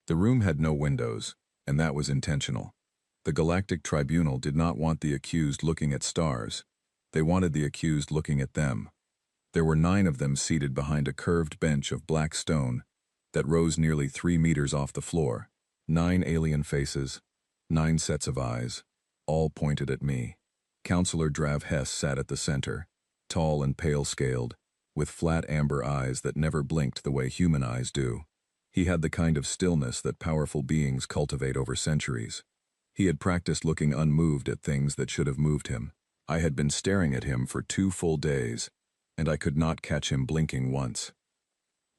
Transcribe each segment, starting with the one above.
The room had no windows, and that was intentional. The Galactic Tribunal did not want the accused looking at stars. They wanted the accused looking at them. There were 9 of them seated behind a curved bench of black stone that rose nearly 3 meters off the floor. 9 alien faces, 9 sets of eyes, all pointed at me. Counselor Drav Hess sat at the center, tall and pale-scaled, with flat amber eyes that never blinked the way human eyes do. He had the kind of stillness that powerful beings cultivate over centuries. He had practiced looking unmoved at things that should have moved him. I had been staring at him for 2 full days, and I could not catch him blinking once.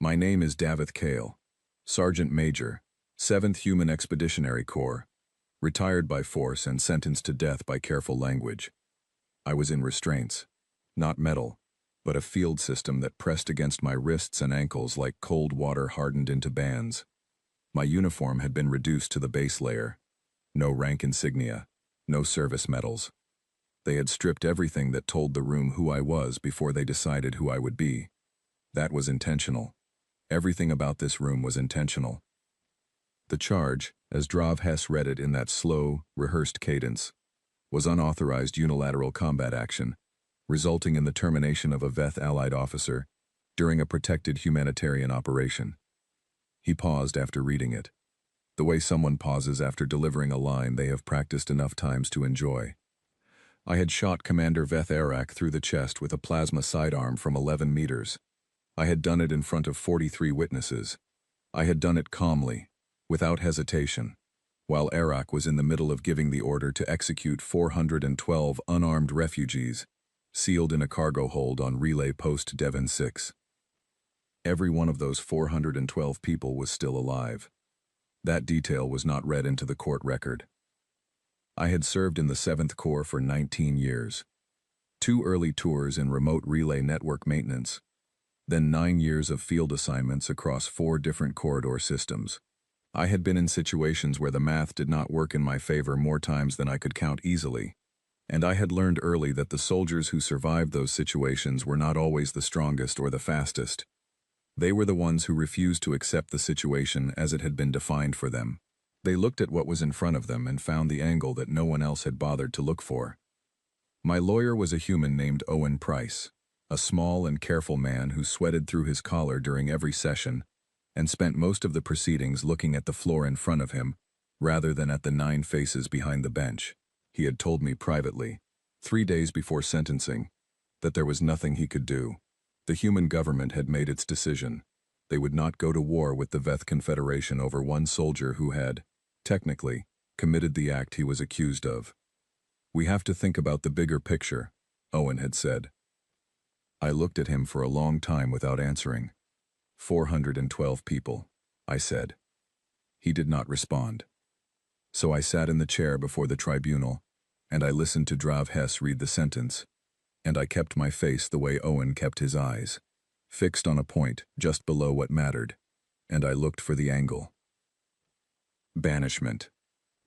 My name is Davith Kale, Sergeant Major, 7th Human Expeditionary Corps, retired by force and sentenced to death by careful language. I was in restraints, not metal, but a field system that pressed against my wrists and ankles like cold water hardened into bands. My uniform had been reduced to the base layer. No rank insignia, no service medals. They had stripped everything that told the room who I was before they decided who I would be. That was intentional. Everything about this room was intentional. The charge, as Drav Hess read it in that slow, rehearsed cadence, was unauthorized unilateral combat action, resulting in the termination of a Veth Allied officer during a protected humanitarian operation. He paused after reading it, the way someone pauses after delivering a line they have practiced enough times to enjoy. I had shot Commander Veth Arak through the chest with a plasma sidearm from 11 meters. I had done it in front of 43 witnesses. I had done it calmly, without hesitation, while Arak was in the middle of giving the order to execute 412 unarmed refugees, sealed in a cargo hold on Relay Post Devon 6. Every one of those 412 people was still alive. That detail was not read into the court record. I had served in the 7th Corps for 19 years. 2 early tours in remote relay network maintenance, then 9 years of field assignments across 4 different corridor systems. I had been in situations where the math did not work in my favor more times than I could count easily, and I had learned early that the soldiers who survived those situations were not always the strongest or the fastest. They were the ones who refused to accept the situation as it had been defined for them. They looked at what was in front of them and found the angle that no one else had bothered to look for. My lawyer was a human named Owen Price, a small and careful man who sweated through his collar during every session and spent most of the proceedings looking at the floor in front of him rather than at the 9 faces behind the bench. He had told me privately, 3 days before sentencing, that there was nothing he could do. The human government had made its decision. They would not go to war with the Veth Confederation over one soldier who had, technically, committed the act he was accused of. "We have to think about the bigger picture," Owen had said. I looked at him for a long time without answering. 412 people, I said. He did not respond. So I sat in the chair before the tribunal, and I listened to Drav Hess read the sentence, and I kept my face the way Owen kept his eyes, fixed on a point just below what mattered, and I looked for the angle. Banishment,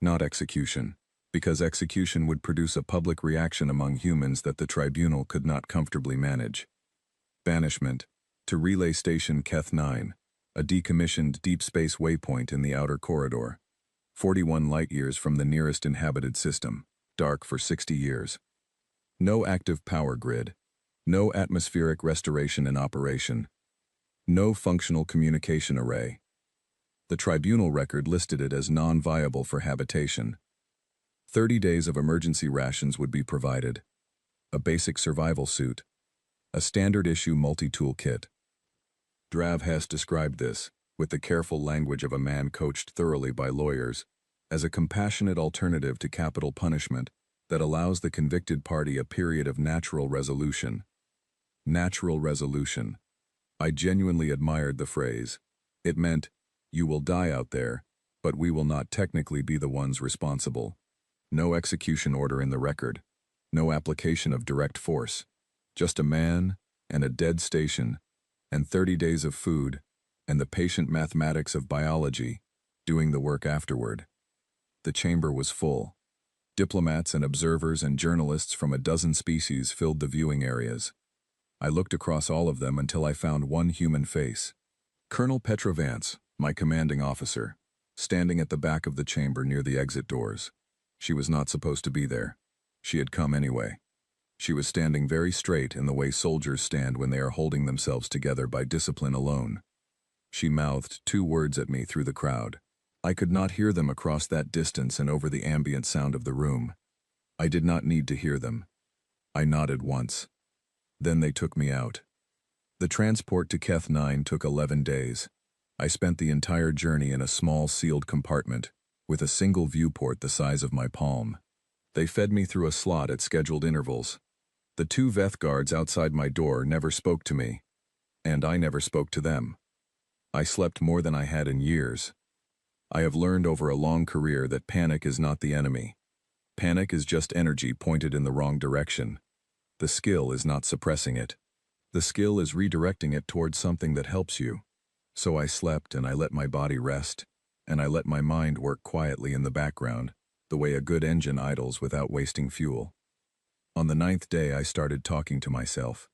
not execution, because execution would produce a public reaction among humans that the tribunal could not comfortably manage. Banishment, to Relay Station Keth 9, a decommissioned deep space waypoint in the outer corridor, 41 light-years from the nearest inhabited system, dark for 60 years. No active power grid, no atmospheric restoration in operation, no functional communication array. The tribunal record listed it as non-viable for habitation. 30 days of emergency rations would be provided, a basic survival suit, a standard-issue multi-tool kit. Drav Hess described this, with the careful language of a man coached thoroughly by lawyers, as a compassionate alternative to capital punishment that allows the convicted party a period of natural resolution. Natural resolution. I genuinely admired the phrase. It meant, you will die out there, but we will not technically be the ones responsible. No execution order in the record. No application of direct force. Just a man, and a dead station, and 30 days of food, and the patient mathematics of biology, doing the work afterward. The chamber was full. Diplomats and observers and journalists from a dozen species filled the viewing areas. I looked across all of them until I found one human face. Colonel Petrovance, my commanding officer, standing at the back of the chamber near the exit doors. She was not supposed to be there. She had come anyway. She was standing very straight in the way soldiers stand when they are holding themselves together by discipline alone. She mouthed 2 words at me through the crowd. I could not hear them across that distance and over the ambient sound of the room. I did not need to hear them. I nodded once. Then they took me out. The transport to Keth 9 took 11 days. I spent the entire journey in a small sealed compartment, with a single viewport the size of my palm. They fed me through a slot at scheduled intervals. The 2 Veth guards outside my door never spoke to me, and I never spoke to them. I slept more than I had in years. I have learned over a long career that panic is not the enemy. Panic is just energy pointed in the wrong direction. The skill is not suppressing it. The skill is redirecting it towards something that helps you. So I slept and I let my body rest, and I let my mind work quietly in the background, the way a good engine idles without wasting fuel. On the 9th day I started talking to myself.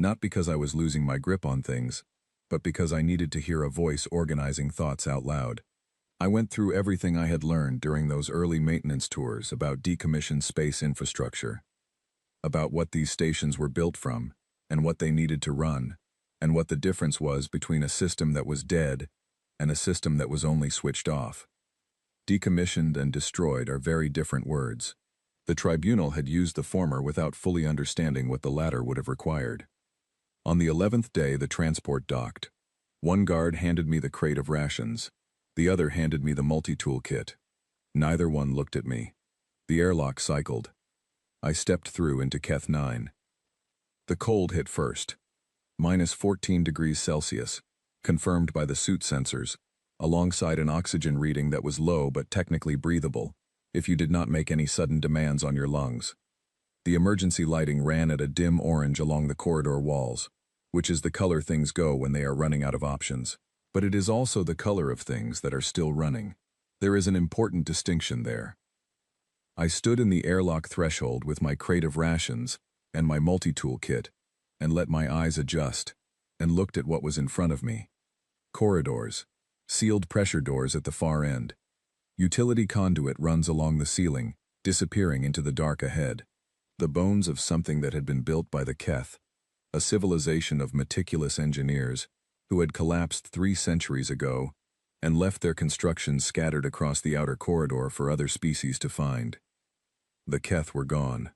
Not because I was losing my grip on things, but because I needed to hear a voice organizing thoughts out loud. I went through everything I had learned during those early maintenance tours about decommissioned space infrastructure, about what these stations were built from, and what they needed to run, and what the difference was between a system that was dead and a system that was only switched off. Decommissioned and destroyed are very different words. The tribunal had used the former without fully understanding what the latter would have required. On the 11th day, the transport docked. 1 guard handed me the crate of rations. The other handed me the multi-tool kit. Neither one looked at me. The airlock cycled. I stepped through into Keth 9. The cold hit first. -14 degrees Celsius, confirmed by the suit sensors, alongside an oxygen reading that was low but technically breathable, if you did not make any sudden demands on your lungs. The emergency lighting ran at a dim orange along the corridor walls, which is the color things go when they are running out of options. But it is also the color of things that are still running. There is an important distinction there. I stood in the airlock threshold with my crate of rations and my multi-tool kit, and let my eyes adjust, and looked at what was in front of me. Corridors, sealed pressure doors at the far end. Utility conduit runs along the ceiling, disappearing into the dark ahead. The bones of something that had been built by the Keth, a civilization of meticulous engineers who had collapsed 3 centuries ago and left their constructions scattered across the outer corridor for other species to find. The Keth were gone.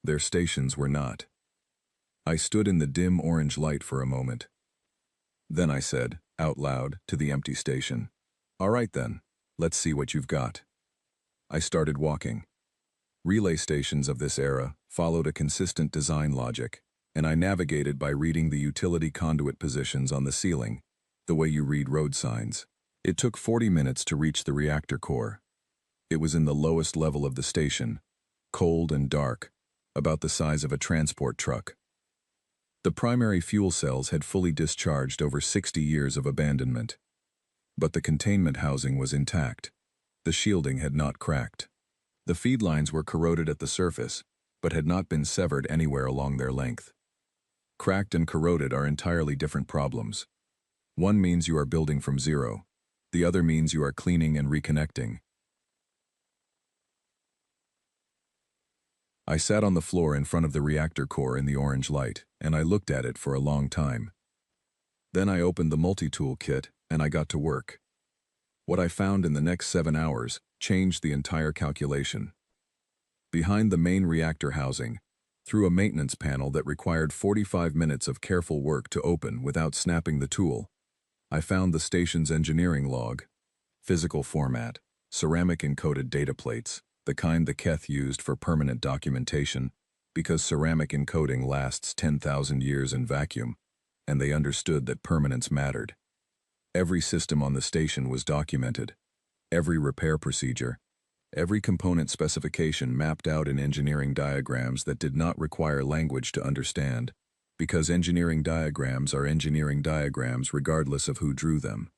Their stations were not. I stood in the dim orange light for a moment. Then I said, out loud, to the empty station, "All right then, let's see what you've got." I started walking. Relay stations of this era followed a consistent design logic, and I navigated by reading the utility conduit positions on the ceiling, the way you read road signs. It took 40 minutes to reach the reactor core. It was in the lowest level of the station, cold and dark, about the size of a transport truck. The primary fuel cells had fully discharged over 60 years of abandonment. But the containment housing was intact. The shielding had not cracked. The feed lines were corroded at the surface, but had not been severed anywhere along their length. Cracked and corroded are entirely different problems. One means you are building from zero. The other means you are cleaning and reconnecting. I sat on the floor in front of the reactor core in the orange light, and I looked at it for a long time. Then I opened the multi-tool kit, and I got to work. What I found in the next 7 hours changed the entire calculation. Behind the main reactor housing, through a maintenance panel that required 45 minutes of careful work to open without snapping the tool, I found the station's engineering log, physical format, ceramic-encoded data plates, the kind the Keth used for permanent documentation, because ceramic encoding lasts 10,000 years in vacuum, and they understood that permanence mattered. Every system on the station was documented, every repair procedure, every component specification mapped out in engineering diagrams that did not require language to understand, because engineering diagrams are engineering diagrams regardless of who drew them.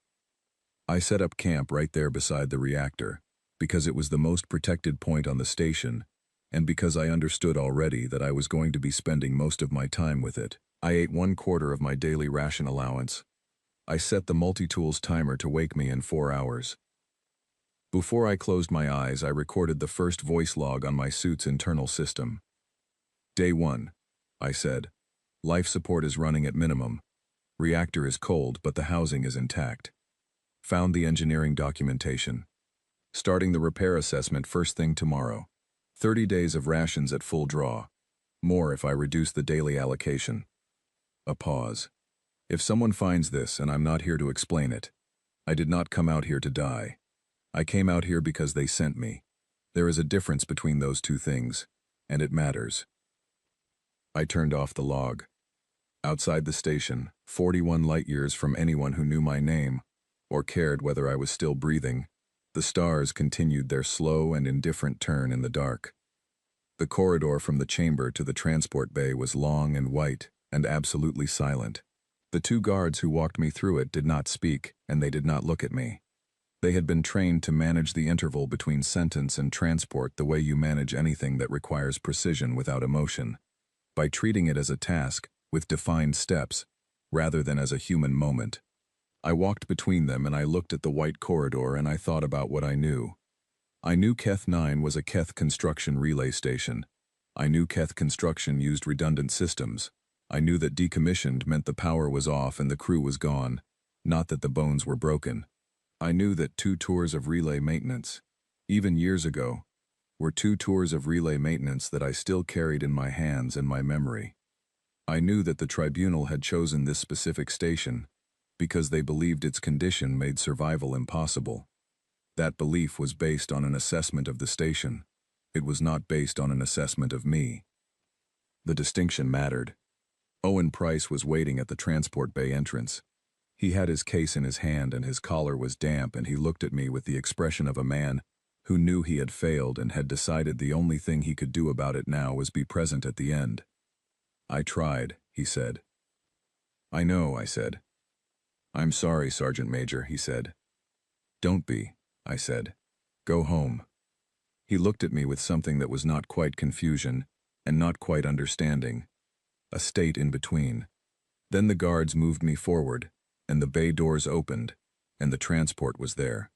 I set up camp right there beside the reactor, because it was the most protected point on the station, and because I understood already that I was going to be spending most of my time with it. I ate 1/4 of my daily ration allowance. I set the multi-tools timer to wake me in 4 hours. Before I closed my eyes, I recorded the first voice log on my suit's internal system. Day 1, I said. Life support is running at minimum. Reactor is cold, but the housing is intact. Found the engineering documentation. Starting the repair assessment first thing tomorrow. 30 days of rations at full draw. More if I reduce the daily allocation. A pause. If someone finds this and I'm not here to explain it, I did not come out here to die. I came out here because they sent me. There is a difference between those two things, and it matters. I turned off the log. Outside the station, 41 light years from anyone who knew my name, or cared whether I was still breathing, the stars continued their slow and indifferent turn in the dark. The corridor from the chamber to the transport bay was long and white, and absolutely silent. The 2 guards who walked me through it did not speak, and they did not look at me. They had been trained to manage the interval between sentence and transport the way you manage anything that requires precision without emotion, by treating it as a task, with defined steps, rather than as a human moment. I walked between them and I looked at the white corridor and I thought about what I knew. I knew Keth 9 was a Keth construction relay station. I knew Keth construction used redundant systems. I knew that decommissioned meant the power was off and the crew was gone, not that the bones were broken. I knew that 2 tours of relay maintenance, even years ago, were 2 tours of relay maintenance that I still carried in my hands and my memory. I knew that the tribunal had chosen this specific station because they believed its condition made survival impossible. That belief was based on an assessment of the station. It was not based on an assessment of me. The distinction mattered. Owen Price was waiting at the transport bay entrance. He had his case in his hand and his collar was damp, and he looked at me with the expression of a man who knew he had failed and had decided the only thing he could do about it now was be present at the end. I tried, he said. I know, I said. I'm sorry, Sergeant Major, he said. Don't be, I said. Go home. He looked at me with something that was not quite confusion and not quite understanding, a state in between. Then the guards moved me forward, and the bay doors opened, and the transport was there.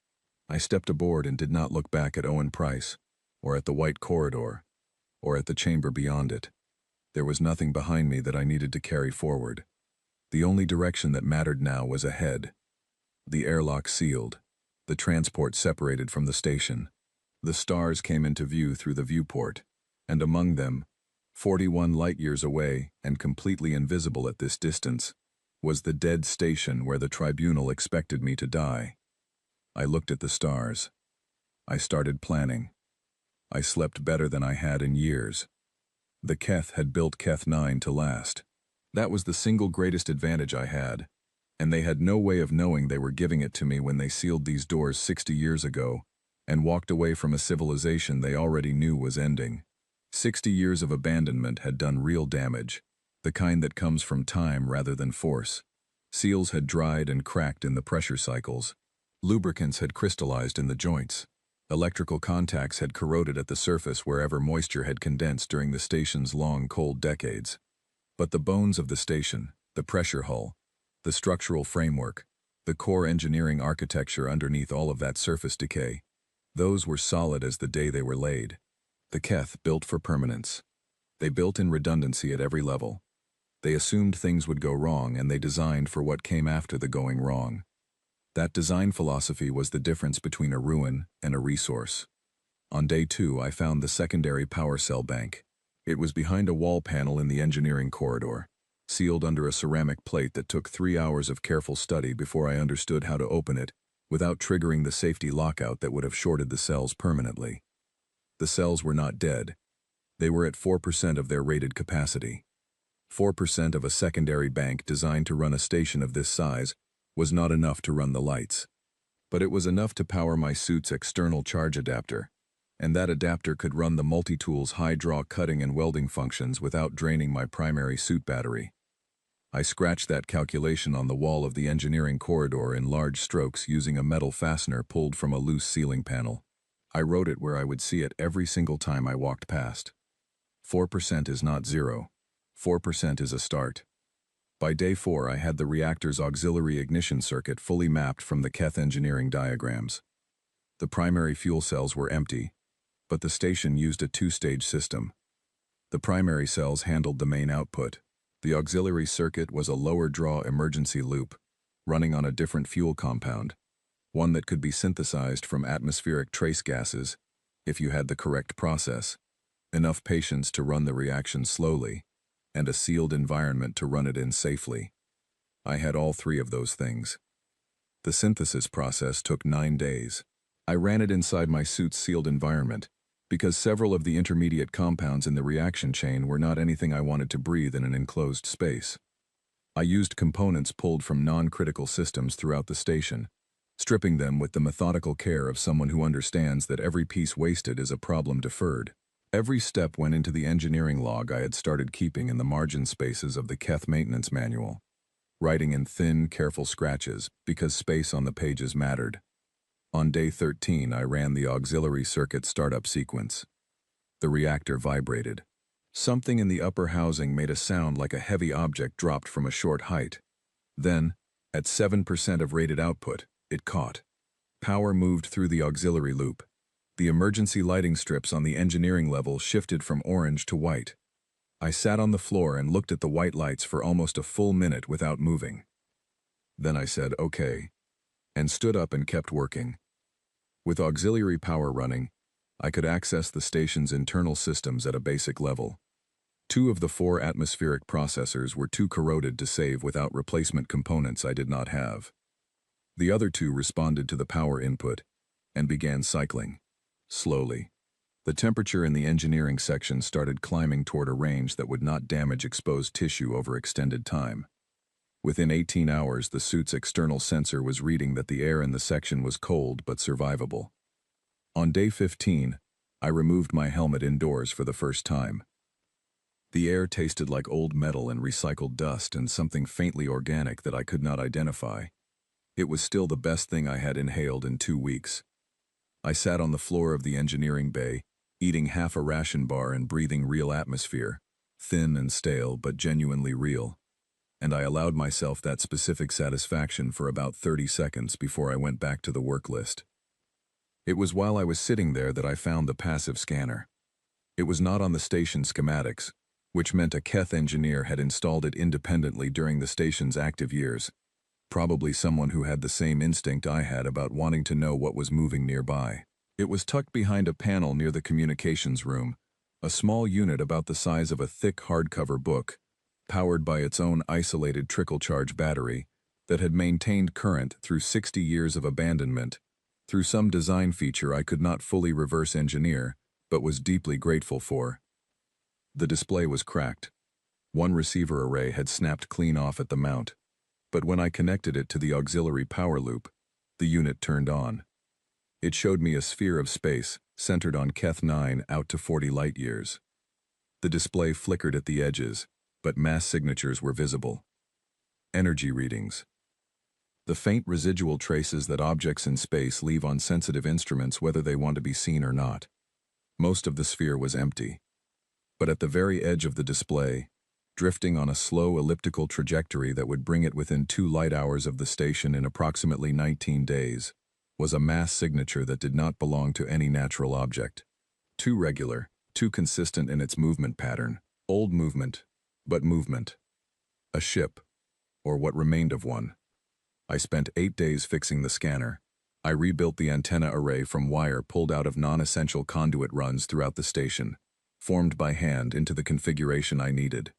I stepped aboard and did not look back at Owen Price, or at the white corridor, or at the chamber beyond it. There was nothing behind me that I needed to carry forward. The only direction that mattered now was ahead. The airlock sealed. The transport separated from the station. The stars came into view through the viewport, and among them, 41 light-years away and completely invisible at this distance, was the dead station where the tribunal expected me to die. I looked at the stars. I started planning. I slept better than I had in years. The Keth had built Keth 9 to last. That was the single greatest advantage I had, and they had no way of knowing they were giving it to me when they sealed these doors 60 years ago and walked away from a civilization they already knew was ending. 60 years of abandonment had done real damage, the kind that comes from time rather than force. Seals had dried and cracked in the pressure cycles. Lubricants had crystallized in the joints. Electrical contacts had corroded at the surface wherever moisture had condensed during the station's long, cold decades. But the bones of the station, the pressure hull, the structural framework, the core engineering architecture underneath all of that surface decay, those were solid as the day they were laid. The Keth built for permanence. They built in redundancy at every level. They assumed things would go wrong, and they designed for what came after the going wrong. That design philosophy was the difference between a ruin and a resource. On day 2, I found the secondary power cell bank. It was behind a wall panel in the engineering corridor, sealed under a ceramic plate that took 3 hours of careful study before I understood how to open it without triggering the safety lockout that would have shorted the cells permanently. The cells were not dead. They were at 4% of their rated capacity. 4% of a secondary bank designed to run a station of this size was not enough to run the lights. But it was enough to power my suit's external charge adapter, and that adapter could run the multi-tool's high-draw cutting and welding functions without draining my primary suit battery. I scratched that calculation on the wall of the engineering corridor in large strokes using a metal fastener pulled from a loose ceiling panel. I wrote it where I would see it every single time I walked past. 4% is not 0. 4% is a start. By day 4, I had the reactor's auxiliary ignition circuit fully mapped from the Keth engineering diagrams. The primary fuel cells were empty, but the station used a two-stage system. The primary cells handled the main output. The auxiliary circuit was a lower draw emergency loop, running on a different fuel compound, one that could be synthesized from atmospheric trace gases if you had the correct process, enough patience to run the reaction slowly, and a sealed environment to run it in safely. I had all three of those things. The synthesis process took 9 days. I ran it inside my suit's sealed environment, because several of the intermediate compounds in the reaction chain were not anything I wanted to breathe in an enclosed space. I used components pulled from non-critical systems throughout the station, stripping them with the methodical care of someone who understands that every piece wasted is a problem deferred. Every step went into the engineering log I had started keeping in the margin spaces of the Keth maintenance manual, writing in thin, careful scratches because space on the pages mattered. On day 13, I ran the auxiliary circuit startup sequence. The reactor vibrated. Something in the upper housing made a sound like a heavy object dropped from a short height. Then, at 7% of rated output, it caught. Power moved through the auxiliary loop. The emergency lighting strips on the engineering level shifted from orange to white. I sat on the floor and looked at the white lights for almost a full minute without moving. Then I said, "Okay," and stood up and kept working. With auxiliary power running, I could access the station's internal systems at a basic level. 2 of the 4 atmospheric processors were too corroded to save without replacement components I did not have. The other 2 responded to the power input and began cycling. Slowly. The temperature in the engineering section started climbing toward a range that would not damage exposed tissue over extended time. Within 18 hours, the suit's external sensor was reading that the air in the section was cold but survivable. On day 15, I removed my helmet indoors for the first time. The air tasted like old metal and recycled dust and something faintly organic that I could not identify. It was still the best thing I had inhaled in 2 weeks. I sat on the floor of the engineering bay, eating half a ration bar and breathing real atmosphere, thin and stale but genuinely real. And I allowed myself that specific satisfaction for about 30 seconds before I went back to the work list. It was while I was sitting there that I found the passive scanner. It was not on the station schematics, which meant a Keth engineer had installed it independently during the station's active years, probably someone who had the same instinct I had about wanting to know what was moving nearby. It was tucked behind a panel near the communications room, a small unit about the size of a thick hardcover book, powered by its own isolated trickle-charge battery that had maintained current through 60 years of abandonment, through some design feature I could not fully reverse engineer, but was deeply grateful for. The display was cracked. One receiver array had snapped clean off at the mount, but when I connected it to the auxiliary power loop, the unit turned on. It showed me a sphere of space centered on Keth 9 out to 40 light-years. The display flickered at the edges, but mass signatures were visible. Energy readings. The faint residual traces that objects in space leave on sensitive instruments whether they want to be seen or not. Most of the sphere was empty. But at the very edge of the display, drifting on a slow elliptical trajectory that would bring it within 2 light hours of the station in approximately 19 days, was a mass signature that did not belong to any natural object. Too regular, too consistent in its movement pattern. Old movement, but movement. A ship, or what remained of one. I spent 8 days fixing the scanner. I rebuilt the antenna array from wire pulled out of non-essential conduit runs throughout the station, formed by hand into the configuration I needed.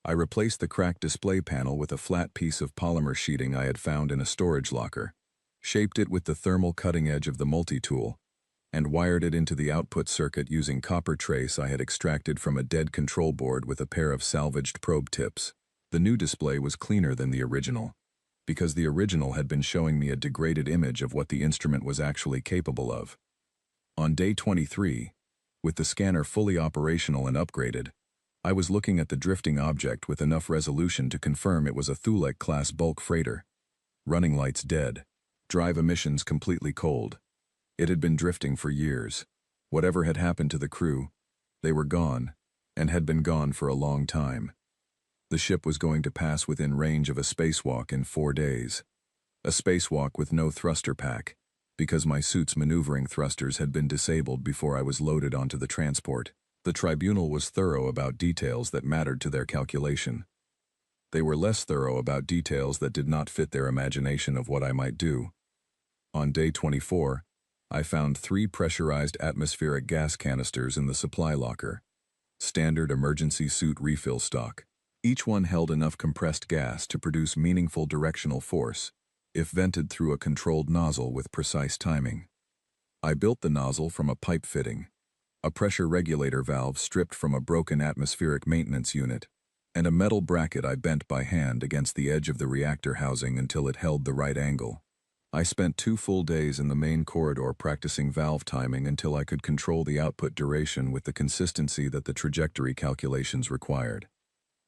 I replaced the cracked display panel with a flat piece of polymer sheeting I had found in a storage locker, shaped it with the thermal cutting edge of the multi-tool, and wired it into the output circuit using copper trace I had extracted from a dead control board with a pair of salvaged probe tips. The new display was cleaner than the original, because the original had been showing me a degraded image of what the instrument was actually capable of. On day 23, with the scanner fully operational and upgraded, I was looking at the drifting object with enough resolution to confirm it was a Thulek-class bulk freighter. Running lights dead, drive emissions completely cold. It had been drifting for years. Whatever had happened to the crew, they were gone, and had been gone for a long time. The ship was going to pass within range of a spacewalk in 4 days. A spacewalk with no thruster pack, because my suit's maneuvering thrusters had been disabled before I was loaded onto the transport. The tribunal was thorough about details that mattered to their calculation. They were less thorough about details that did not fit their imagination of what I might do. On day 24, I found 3 pressurized atmospheric gas canisters in the supply locker. Standard emergency suit refill stock. Each one held enough compressed gas to produce meaningful directional force, if vented through a controlled nozzle with precise timing. I built the nozzle from a pipe fitting, a pressure regulator valve stripped from a broken atmospheric maintenance unit, and a metal bracket I bent by hand against the edge of the reactor housing until it held the right angle. I spent 2 full days in the main corridor practicing valve timing until I could control the output duration with the consistency that the trajectory calculations required.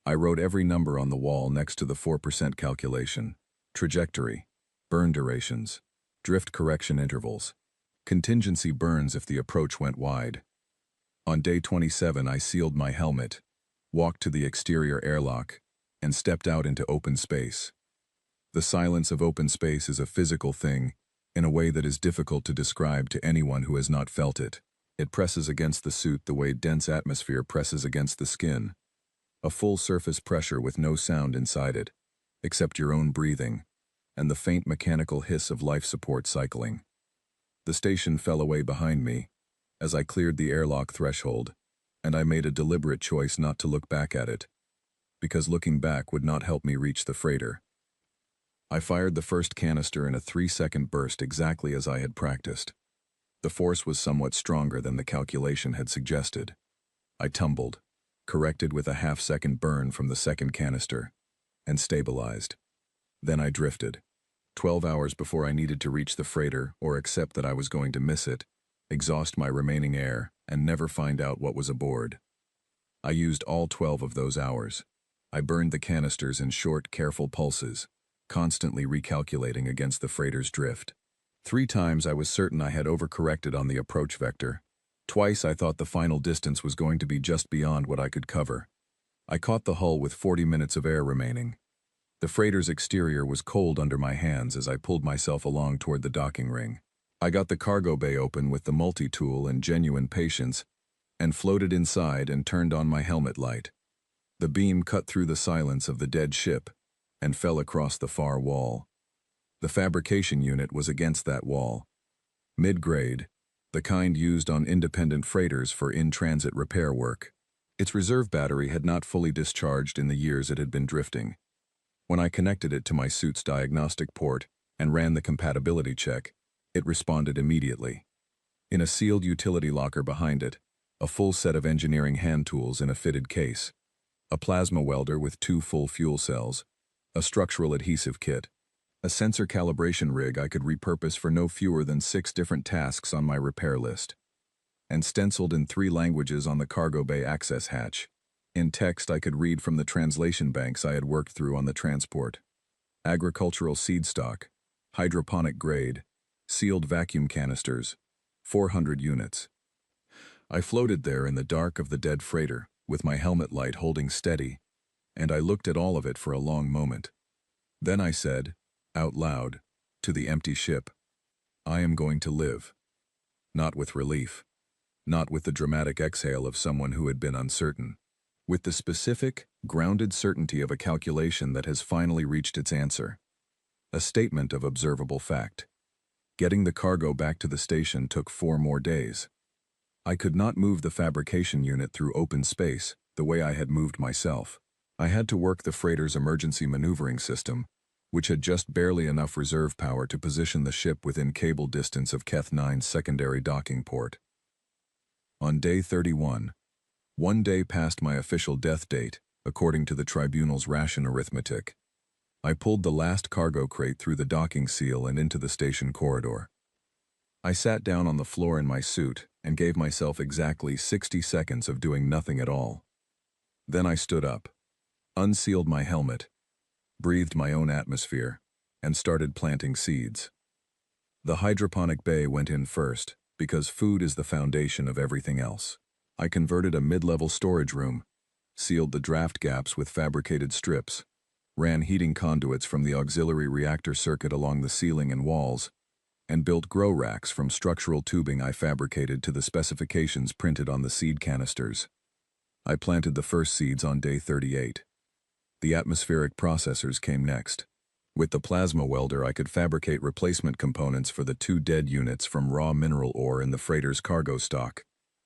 I wrote every number on the wall next to the 4% calculation: trajectory, burn durations, drift correction intervals, contingency burns if the approach went wide. On day 27, I sealed my helmet, walked to the exterior airlock, and stepped out into open space. The silence of open space is a physical thing, in a way that is difficult to describe to anyone who has not felt it. It presses against the suit the way dense atmosphere presses against the skin. A full surface pressure with no sound inside it, except your own breathing, and the faint mechanical hiss of life support cycling. The station fell away behind me as I cleared the airlock threshold, and I made a deliberate choice not to look back at it, because looking back would not help me reach the freighter. I fired the first canister in a 3-second burst exactly as I had practiced. The force was somewhat stronger than the calculation had suggested. I tumbled, corrected with a half-second burn from the second canister, and stabilized. Then I drifted. 12 hours before I needed to reach the freighter or accept that I was going to miss it, exhaust my remaining air, and never find out what was aboard. I used all 12 of those hours. I burned the canisters in short, careful pulses, constantly recalculating against the freighter's drift. 3 times I was certain I had overcorrected on the approach vector. Twice I thought the final distance was going to be just beyond what I could cover. I caught the hull with 40 minutes of air remaining. The freighter's exterior was cold under my hands as I pulled myself along toward the docking ring. I got the cargo bay open with the multi-tool and genuine patience, and floated inside and turned on my helmet light. The beam cut through the silence of the dead ship and fell across the far wall. The fabrication unit was against that wall. Mid-grade, the kind used on independent freighters for in-transit repair work. Its reserve battery had not fully discharged in the years it had been drifting. When I connected it to my suit's diagnostic port and ran the compatibility check, it responded immediately. In a sealed utility locker behind it, a full set of engineering hand tools in a fitted case, a plasma welder with 2 full fuel cells, a structural adhesive kit, a sensor calibration rig I could repurpose for no fewer than 6 different tasks on my repair list, and stenciled in 3 languages on the cargo bay access hatch. In text I could read from the translation banks I had worked through on the transport. Agricultural seed stock, hydroponic grade, sealed vacuum canisters, 400 units. I floated there in the dark of the dead freighter, with my helmet light holding steady, and I looked at all of it for a long moment. Then I said, out loud, to the empty ship, I am going to live. Not with relief. Not with the dramatic exhale of someone who had been uncertain. With the specific, grounded certainty of a calculation that has finally reached its answer. A statement of observable fact. Getting the cargo back to the station took 4 more days. I could not move the fabrication unit through open space the way I had moved myself. I had to work the freighter's emergency maneuvering system, which had just barely enough reserve power to position the ship within cable distance of Keth 9's secondary docking port. On day 31, 1 day past my official death date, according to the tribunal's ration arithmetic, I pulled the last cargo crate through the docking seal and into the station corridor. I sat down on the floor in my suit and gave myself exactly 60 seconds of doing nothing at all. Then I stood up, unsealed my helmet, breathed my own atmosphere, and started planting seeds. The hydroponic bay went in first, because food is the foundation of everything else. I converted a mid-level storage room, sealed the draft gaps with fabricated strips, ran heating conduits from the auxiliary reactor circuit along the ceiling and walls, and built grow racks from structural tubing I fabricated to the specifications printed on the seed canisters. I planted the first seeds on day 38. The atmospheric processors came next. With the plasma welder, I could fabricate replacement components for the 2 dead units from raw mineral ore in the freighter's cargo stock.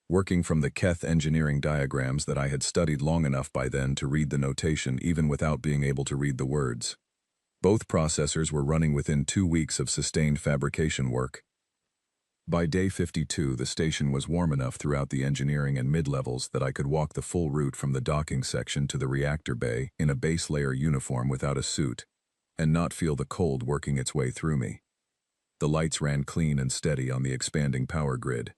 Working from the Keth engineering diagrams that I had studied long enough by then to read the notation even without being able to read the words. Both processors were running within 2 weeks of sustained fabrication work. By day 52, the station was warm enough throughout the engineering and mid-levels that I could walk the full route from the docking section to the reactor bay in a base layer uniform without a suit, and not feel the cold working its way through me. The lights ran clean and steady on the expanding power grid.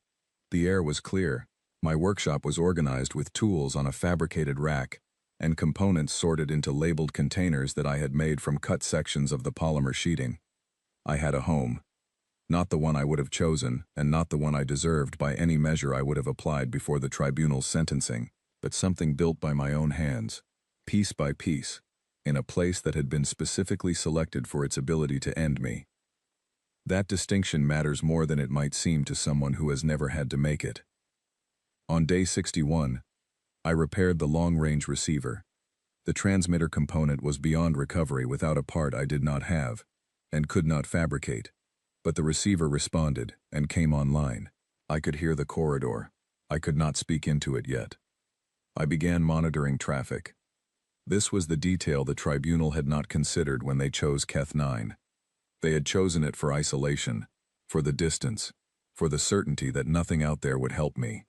The air was clear. My workshop was organized with tools on a fabricated rack, and components sorted into labeled containers that I had made from cut sections of the polymer sheeting. I had a home. Not the one I would have chosen, and not the one I deserved by any measure I would have applied before the tribunal's sentencing, but something built by my own hands, piece by piece, in a place that had been specifically selected for its ability to end me. That distinction matters more than it might seem to someone who has never had to make it. On day 61, I repaired the long-range receiver. The transmitter component was beyond recovery without a part I did not have, and could not fabricate. But the receiver responded and came online. I could hear the corridor. I could not speak into it yet. I began monitoring traffic. This was the detail the tribunal had not considered when they chose Keth 9. They had chosen it for isolation, for the distance, for the certainty that nothing out there would help me.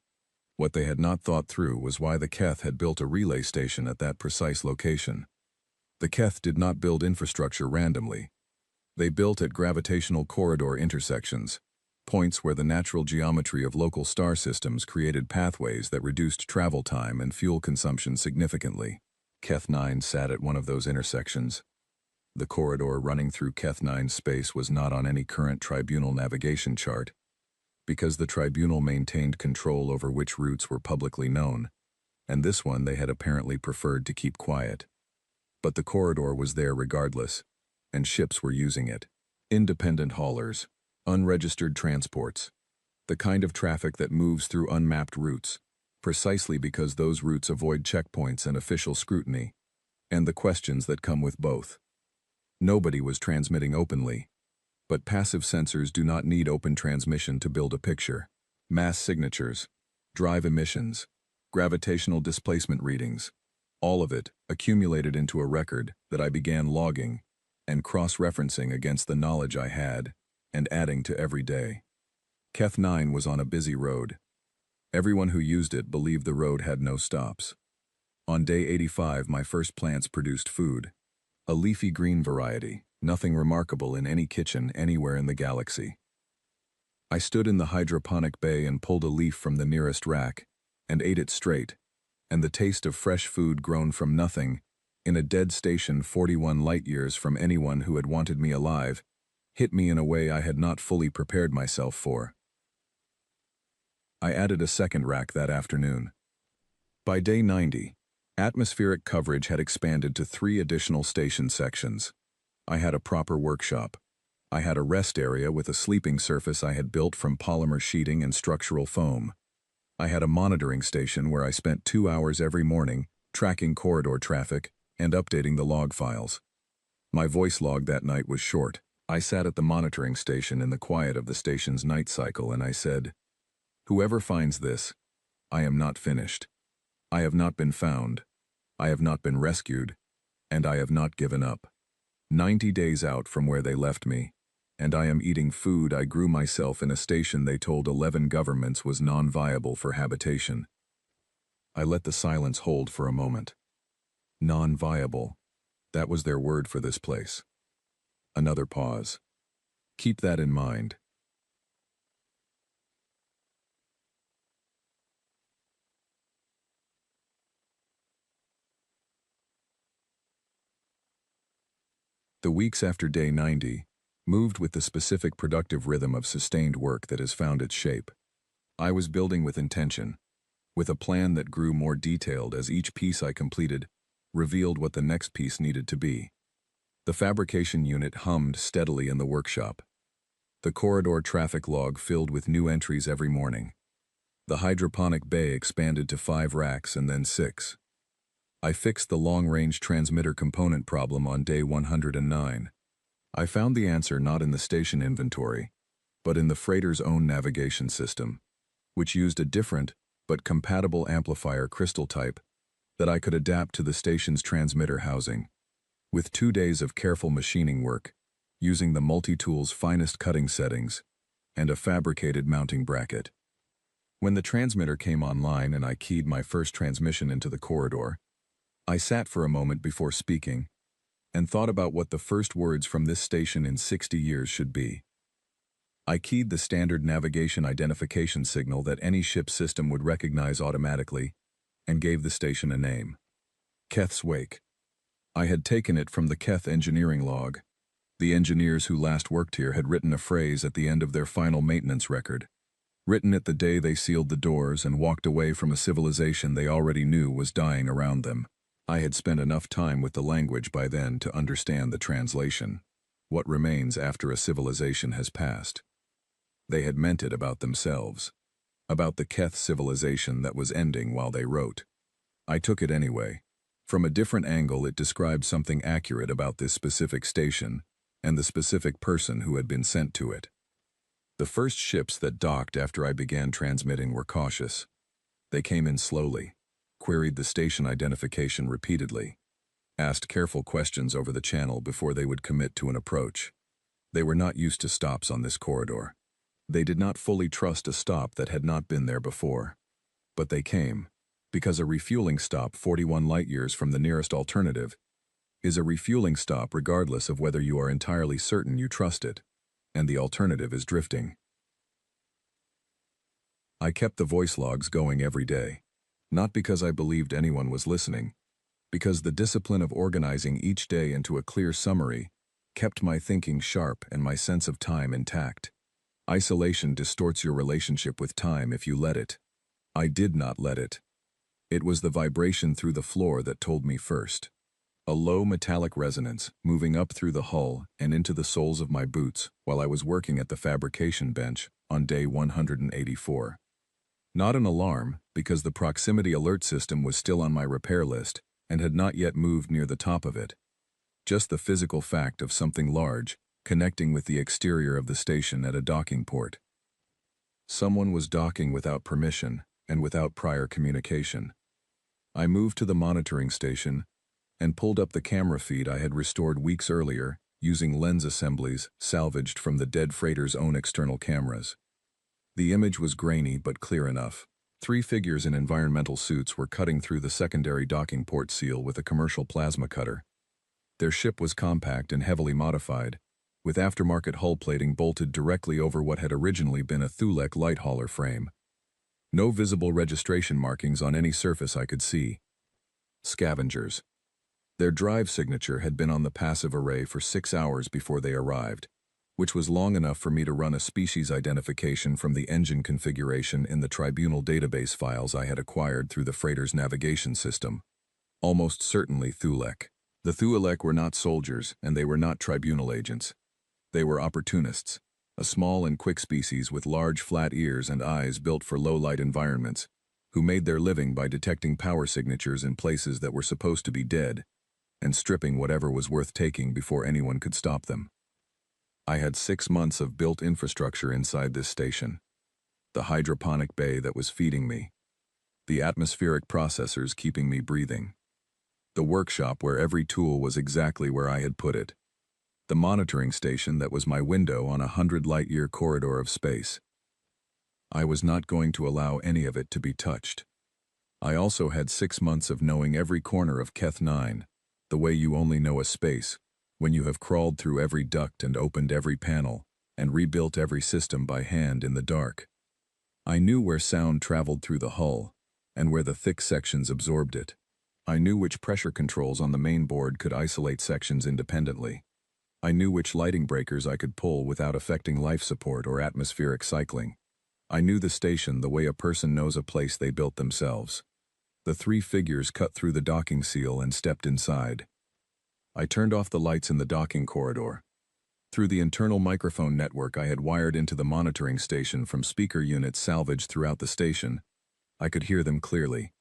What they had not thought through was why the Keth had built a relay station at that precise location. The Keth did not build infrastructure randomly. They built at gravitational corridor intersections, points where the natural geometry of local star systems created pathways that reduced travel time and fuel consumption significantly. Keth 9 sat at one of those intersections. The corridor running through Keth 9's space was not on any current tribunal navigation chart, because the tribunal maintained control over which routes were publicly known, and this one they had apparently preferred to keep quiet. But the corridor was there regardless, and ships were using it. Independent haulers, unregistered transports, the kind of traffic that moves through unmapped routes, precisely because those routes avoid checkpoints and official scrutiny, and the questions that come with both. Nobody was transmitting openly, but passive sensors do not need open transmission to build a picture. Mass signatures, drive emissions, gravitational displacement readings, all of it accumulated into a record that I began logging and cross-referencing against the knowledge I had and adding to every day. Keth 9 was on a busy road. Everyone who used it believed the road had no stops. On day 85, my first plants produced food, a leafy green variety. Nothing remarkable in any kitchen anywhere in the galaxy. I stood in the hydroponic bay and pulled a leaf from the nearest rack and ate it straight, and the taste of fresh food grown from nothing, in a dead station 41 light-years from anyone who had wanted me alive, hit me in a way I had not fully prepared myself for. I added a second rack that afternoon. By day 90, atmospheric coverage had expanded to 3 additional station sections. I had a proper workshop. I had a rest area with a sleeping surface I had built from polymer sheeting and structural foam. I had a monitoring station where I spent 2 hours every morning tracking corridor traffic and updating the log files. My voice log that night was short. I sat at the monitoring station in the quiet of the station's night cycle and I said, "Whoever finds this, I am not finished. I have not been found. I have not been rescued, and I have not given up. 90 days out from where they left me, and I am eating food I grew myself in a station they told 11 governments was non-viable for habitation." I let the silence hold for a moment. Non-viable. That was their word for this place. Another pause. Keep that in mind. The weeks after day 90 moved with the specific productive rhythm of sustained work that has found its shape. I was building with intention, with a plan that grew more detailed as each piece I completed revealed what the next piece needed to be. The fabrication unit hummed steadily in the workshop. The corridor traffic log filled with new entries every morning. The hydroponic bay expanded to 5 racks and then 6. I fixed the long-range transmitter component problem on day 109. I found the answer not in the station inventory, but in the freighter's own navigation system, which used a different but compatible amplifier crystal type that I could adapt to the station's transmitter housing. With 2 days of careful machining work, using the multi-tool's finest cutting settings, and a fabricated mounting bracket. When the transmitter came online and I keyed my first transmission into the corridor, I sat for a moment before speaking and thought about what the first words from this station in 60 years should be. I keyed the standard navigation identification signal that any ship system would recognize automatically and gave the station a name. Keth's Wake. I had taken it from the Keth engineering log. The engineers who last worked here had written a phrase at the end of their final maintenance record, written it the day they sealed the doors and walked away from a civilization they already knew was dying around them. I had spent enough time with the language by then to understand the translation. What remains after a civilization has passed. They had meant it about themselves, about the Keth civilization that was ending while they wrote. I took it anyway. From a different angle, it described something accurate about this specific station and the specific person who had been sent to it. The first ships that docked after I began transmitting were cautious. They came in slowly, queried the station identification repeatedly, asked careful questions over the channel before they would commit to an approach. They were not used to stops on this corridor. They did not fully trust a stop that had not been there before. But they came, because a refueling stop 41 light-years from the nearest alternative is a refueling stop regardless of whether you are entirely certain you trust it, and the alternative is drifting. I kept the voice logs going every day, not because I believed anyone was listening, because the discipline of organizing each day into a clear summary kept my thinking sharp and my sense of time intact. Isolation distorts your relationship with time if you let it. I did not let it. It was the vibration through the floor that told me first. A low metallic resonance moving up through the hull and into the soles of my boots while I was working at the fabrication bench on day 184. Not an alarm, because the proximity alert system was still on my repair list and had not yet moved near the top of it. Just the physical fact of something large connecting with the exterior of the station at a docking port. Someone was docking without permission and without prior communication. I moved to the monitoring station and pulled up the camera feed I had restored weeks earlier using lens assemblies salvaged from the dead freighter's own external cameras. The image was grainy but clear enough. 3 figures in environmental suits were cutting through the secondary docking port seal with a commercial plasma cutter. Their ship was compact and heavily modified, with aftermarket hull plating bolted directly over what had originally been a Thulek light hauler frame. No visible registration markings on any surface I could see. Scavengers. Their drive signature had been on the passive array for 6 hours before they arrived, which was long enough for me to run a species identification from the engine configuration in the tribunal database files I had acquired through the freighter's navigation system. Almost certainly Thulek. The Thulek were not soldiers, and they were not tribunal agents. They were opportunists, a small and quick species with large flat ears and eyes built for low-light environments, who made their living by detecting power signatures in places that were supposed to be dead, and stripping whatever was worth taking before anyone could stop them. I had 6 months of built infrastructure inside this station. The hydroponic bay that was feeding me. The atmospheric processors keeping me breathing. The workshop where every tool was exactly where I had put it. The monitoring station that was my window on a 100 light-year corridor of space. I was not going to allow any of it to be touched. I also had 6 months of knowing every corner of Keth 9, the way you only know a space, when you have crawled through every duct and opened every panel, and rebuilt every system by hand in the dark. I knew where sound traveled through the hull, and where the thick sections absorbed it. I knew which pressure controls on the main board could isolate sections independently. I knew which lighting breakers I could pull without affecting life support or atmospheric cycling. I knew the station the way a person knows a place they built themselves. The 3 figures cut through the docking seal and stepped inside. I turned off the lights in the docking corridor. Through the internal microphone network I had wired into the monitoring station from speaker units salvaged throughout the station, I could hear them clearly.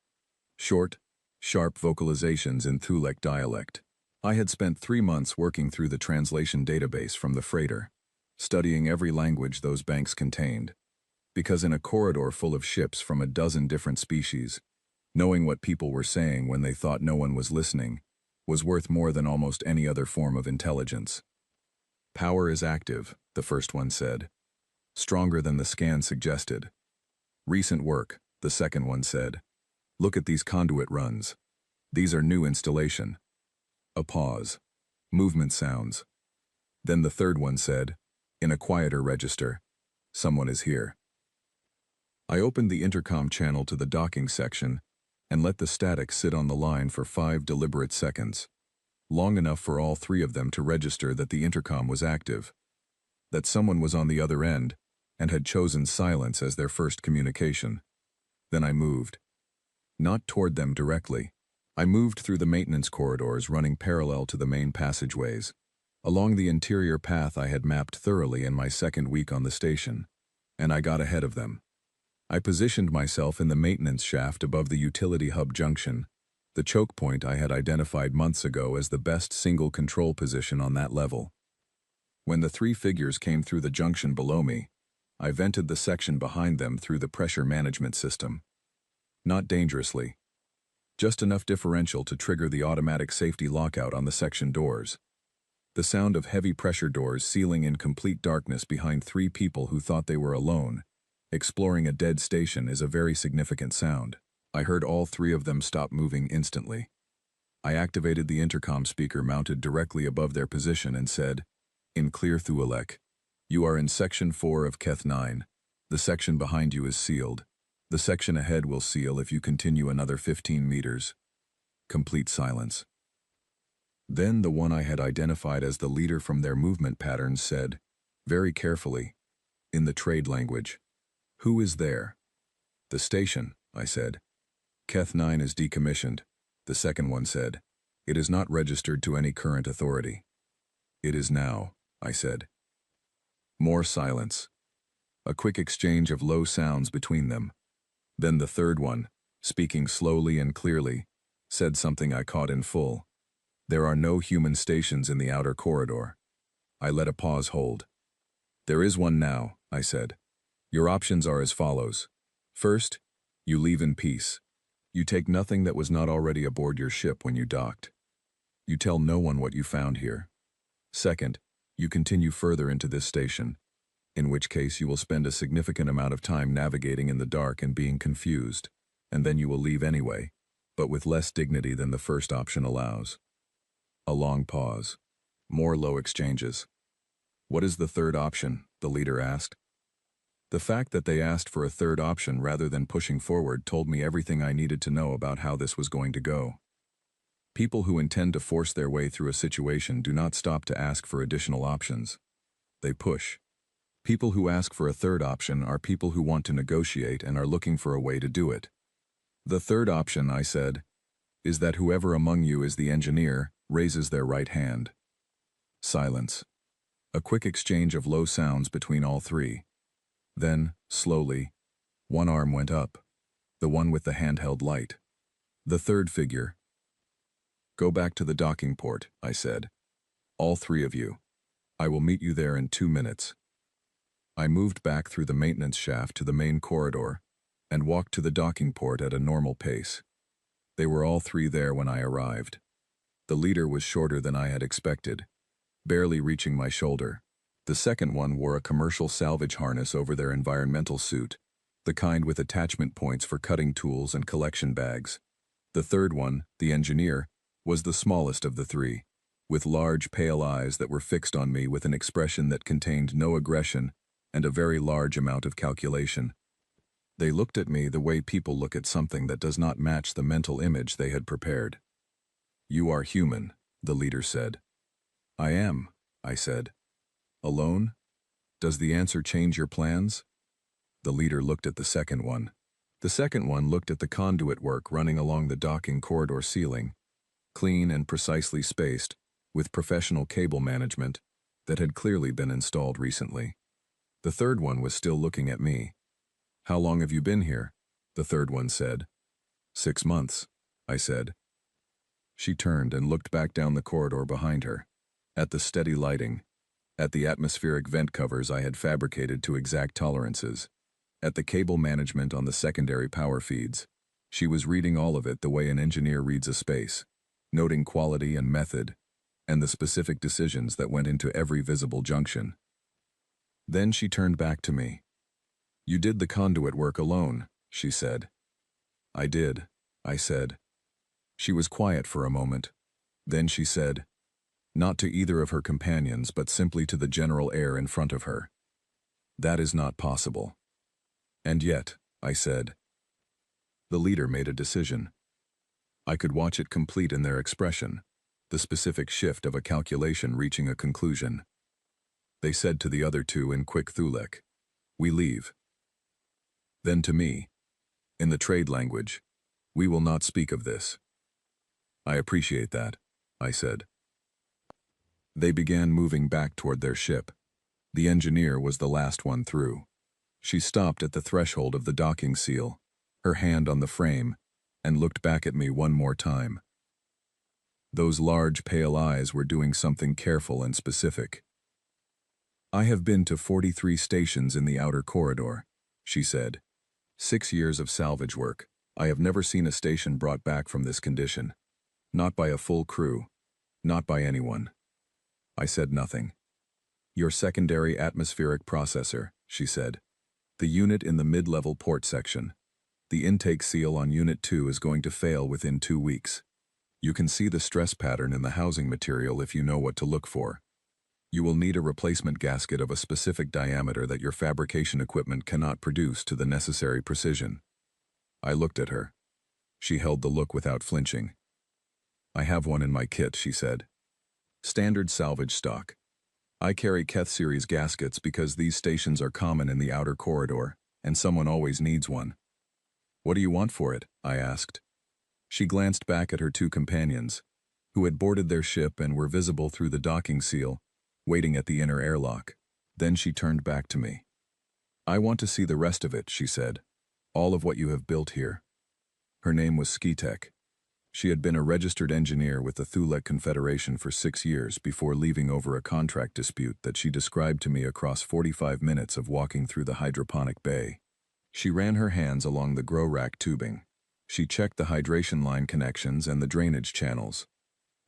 Short, sharp vocalizations in Thulek dialect. I had spent 3 months working through the translation database from the freighter, studying every language those banks contained. Because in a corridor full of ships from a dozen different species, knowing what people were saying when they thought no one was listening was worth more than almost any other form of intelligence. Power is active, the first one said. Stronger than the scan suggested. Recent work, the second one said. Look at these conduit runs. These are new installation. A pause. Movement sounds. Then the third one said, in a quieter register, someone is here. I opened the intercom channel to the docking section and let the static sit on the line for 5 deliberate seconds, long enough for all 3 of them to register that the intercom was active, that someone was on the other end and had chosen silence as their first communication. Then I moved. Not toward them directly. I moved through the maintenance corridors running parallel to the main passageways, along the interior path I had mapped thoroughly in my second week on the station, and I got ahead of them. I positioned myself in the maintenance shaft above the utility hub junction, the choke point I had identified months ago as the best single control position on that level. When the 3 figures came through the junction below me, I vented the section behind them through the pressure management system. Not dangerously. Just enough differential to trigger the automatic safety lockout on the section doors. The sound of heavy pressure doors sealing in complete darkness behind 3 people who thought they were alone, exploring a dead station, is a very significant sound. I heard all 3 of them stop moving instantly. I activated the intercom speaker mounted directly above their position and said, in clear Thulek, you are in Section 4 of Keth 9. The section behind you is sealed. The section ahead will seal if you continue another 15 meters. Complete silence. Then the one I had identified as the leader from their movement patterns said, very carefully, in the trade language, who is there? The station, I said. Keth 9 is decommissioned, the second one said. It is not registered to any current authority. It is now, I said. More silence. A quick exchange of low sounds between them. Then the third one, speaking slowly and clearly, said something I caught in full. There are no human stations in the outer corridor. I let a pause hold. There is one now, I said. Your options are as follows. First, you leave in peace. You take nothing that was not already aboard your ship when you docked. You tell no one what you found here. Second, you continue further into this station, in which case you will spend a significant amount of time navigating in the dark and being confused, and then you will leave anyway, but with less dignity than the first option allows. A long pause. More low exchanges. What is the third option? The leader asked. The fact that they asked for a third option rather than pushing forward told me everything I needed to know about how this was going to go. People who intend to force their way through a situation do not stop to ask for additional options. They push. People who ask for a third option are people who want to negotiate and are looking for a way to do it. The third option, I said, is that whoever among you is the engineer raises their right hand. Silence. A quick exchange of low sounds between all 3. Then, slowly, one arm went up, the one with the handheld light. The third figure. Go back to the docking port, I said. All 3 of you. I will meet you there in 2 minutes. I moved back through the maintenance shaft to the main corridor and walked to the docking port at a normal pace. They were all 3 there when I arrived. The leader was shorter than I had expected, barely reaching my shoulder. The second one wore a commercial salvage harness over their environmental suit, the kind with attachment points for cutting tools and collection bags. The third one, the engineer, was the smallest of the 3, with large pale eyes that were fixed on me with an expression that contained no aggression and a very large amount of calculation. They looked at me the way people look at something that does not match the mental image they had prepared. You are human, the leader said. I am, I said. Alone? Does the answer change your plans? The leader looked at the second one. The second one looked at the conduit work running along the docking corridor ceiling, clean and precisely spaced, with professional cable management, that had clearly been installed recently. The third one was still looking at me. "How long have you been here?" the third one said. "6 months," I said. She turned and looked back down the corridor behind her, at the steady lighting, at the atmospheric vent covers I had fabricated to exact tolerances, at the cable management on the secondary power feeds. She was reading all of it the way an engineer reads a space, noting quality and method, and the specific decisions that went into every visible junction. Then she turned back to me. "You did the conduit work alone," she said. "I did," I said. She was quiet for a moment. Then she said, not to either of her companions but simply to the general air in front of her, "That is not possible." "And yet," I said. The leader made a decision. I could watch it complete in their expression, the specific shift of a calculation reaching a conclusion. They said to the other two in quick Thulek, "We leave." Then to me, in the trade language, "We will not speak of this." "I appreciate that," I said. They began moving back toward their ship. The engineer was the last one through. She stopped at the threshold of the docking seal, her hand on the frame, and looked back at me one more time. Those large, pale eyes were doing something careful and specific. "I have been to 43 stations in the outer corridor," she said. 6 years of salvage work. I have never seen a station brought back from this condition. Not by a full crew. Not by anyone. I said nothing. "Your secondary atmospheric processor," she said. "The unit in the mid-level port section. The intake seal on Unit 2 is going to fail within 2 weeks. You can see the stress pattern in the housing material if you know what to look for. You will need a replacement gasket of a specific diameter that your fabrication equipment cannot produce to the necessary precision." I looked at her. She held the look without flinching. "I have one in my kit," she said. "Standard salvage stock. I carry Keth series gaskets because these stations are common in the outer corridor, and someone always needs one." "What do you want for it?" I asked. She glanced back at her two companions, who had boarded their ship and were visible through the docking seal, waiting at the inner airlock. Then she turned back to me. "I want to see the rest of it," she said. "All of what you have built here." Her name was Skitek. She had been a registered engineer with the Thulek Confederation for 6 years before leaving over a contract dispute that she described to me across 45 minutes of walking through the hydroponic bay. She ran her hands along the grow rack tubing. She checked the hydration line connections and the drainage channels.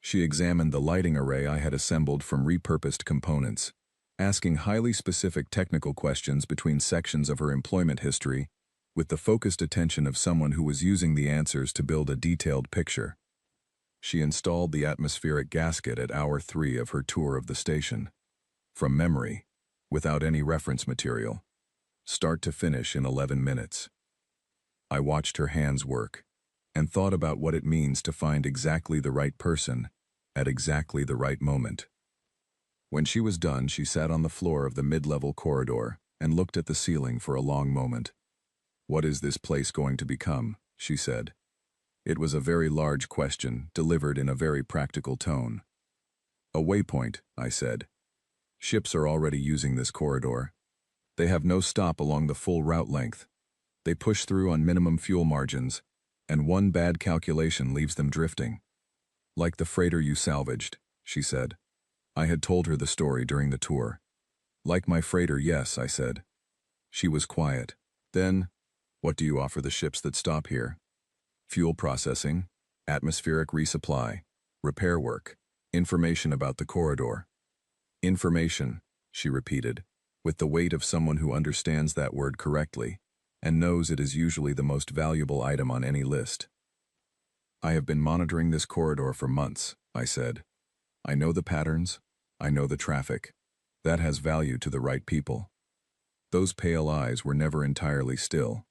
She examined the lighting array I had assembled from repurposed components, asking highly specific technical questions between sections of her employment history, with the focused attention of someone who was using the answers to build a detailed picture. She installed the atmospheric gasket at hour 3 of her tour of the station. From memory, without any reference material. Start to finish in 11 minutes. I watched her hands work, and thought about what it means to find exactly the right person, at exactly the right moment. When she was done, she sat on the floor of the mid-level corridor and looked at the ceiling for a long moment. "What is this place going to become?" she said. It was a very large question, delivered in a very practical tone. "A waypoint," I said. "Ships are already using this corridor. They have no stop along the full route length. They push through on minimum fuel margins, and one bad calculation leaves them drifting. Like the freighter you salvaged," she said. I had told her the story during the tour. "Like my freighter, yes," I said. She was quiet. "Then, what do you offer the ships that stop here?" "Fuel processing, atmospheric resupply, repair work, information about the corridor." "Information," she repeated, with the weight of someone who understands that word correctly, and knows it is usually the most valuable item on any list. "I have been monitoring this corridor for months," I said. "I know the patterns, I know the traffic. That has value to the right people." Those pale eyes were never entirely still.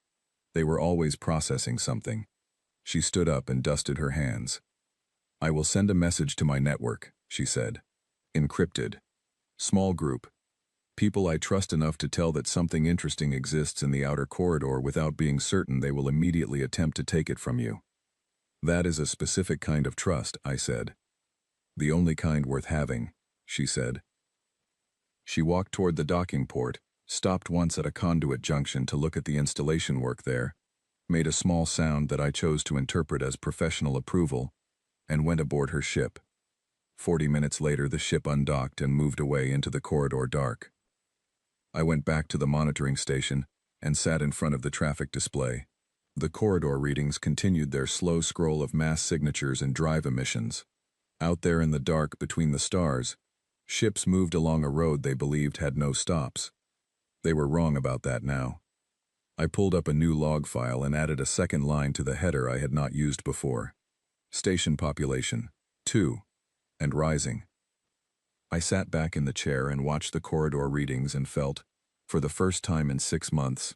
They were always processing something. She stood up and dusted her hands. "I will send a message to my network," she said. "Encrypted. Small group. People I trust enough to tell that something interesting exists in the outer corridor without being certain they will immediately attempt to take it from you." "That is a specific kind of trust," I said. "The only kind worth having," she said. She walked toward the docking port, stopped once at a conduit junction to look at the installation work there, made a small sound that I chose to interpret as professional approval, and went aboard her ship. 40 minutes later, the ship undocked and moved away into the corridor dark. I went back to the monitoring station and sat in front of the traffic display. The corridor readings continued their slow scroll of mass signatures and drive emissions. Out there in the dark between the stars, ships moved along a road they believed had no stops. They were wrong about that now. I pulled up a new log file and added a second line to the header I had not used before. Station population, 2, and rising. I sat back in the chair and watched the corridor readings and felt, for the first time in 6 months,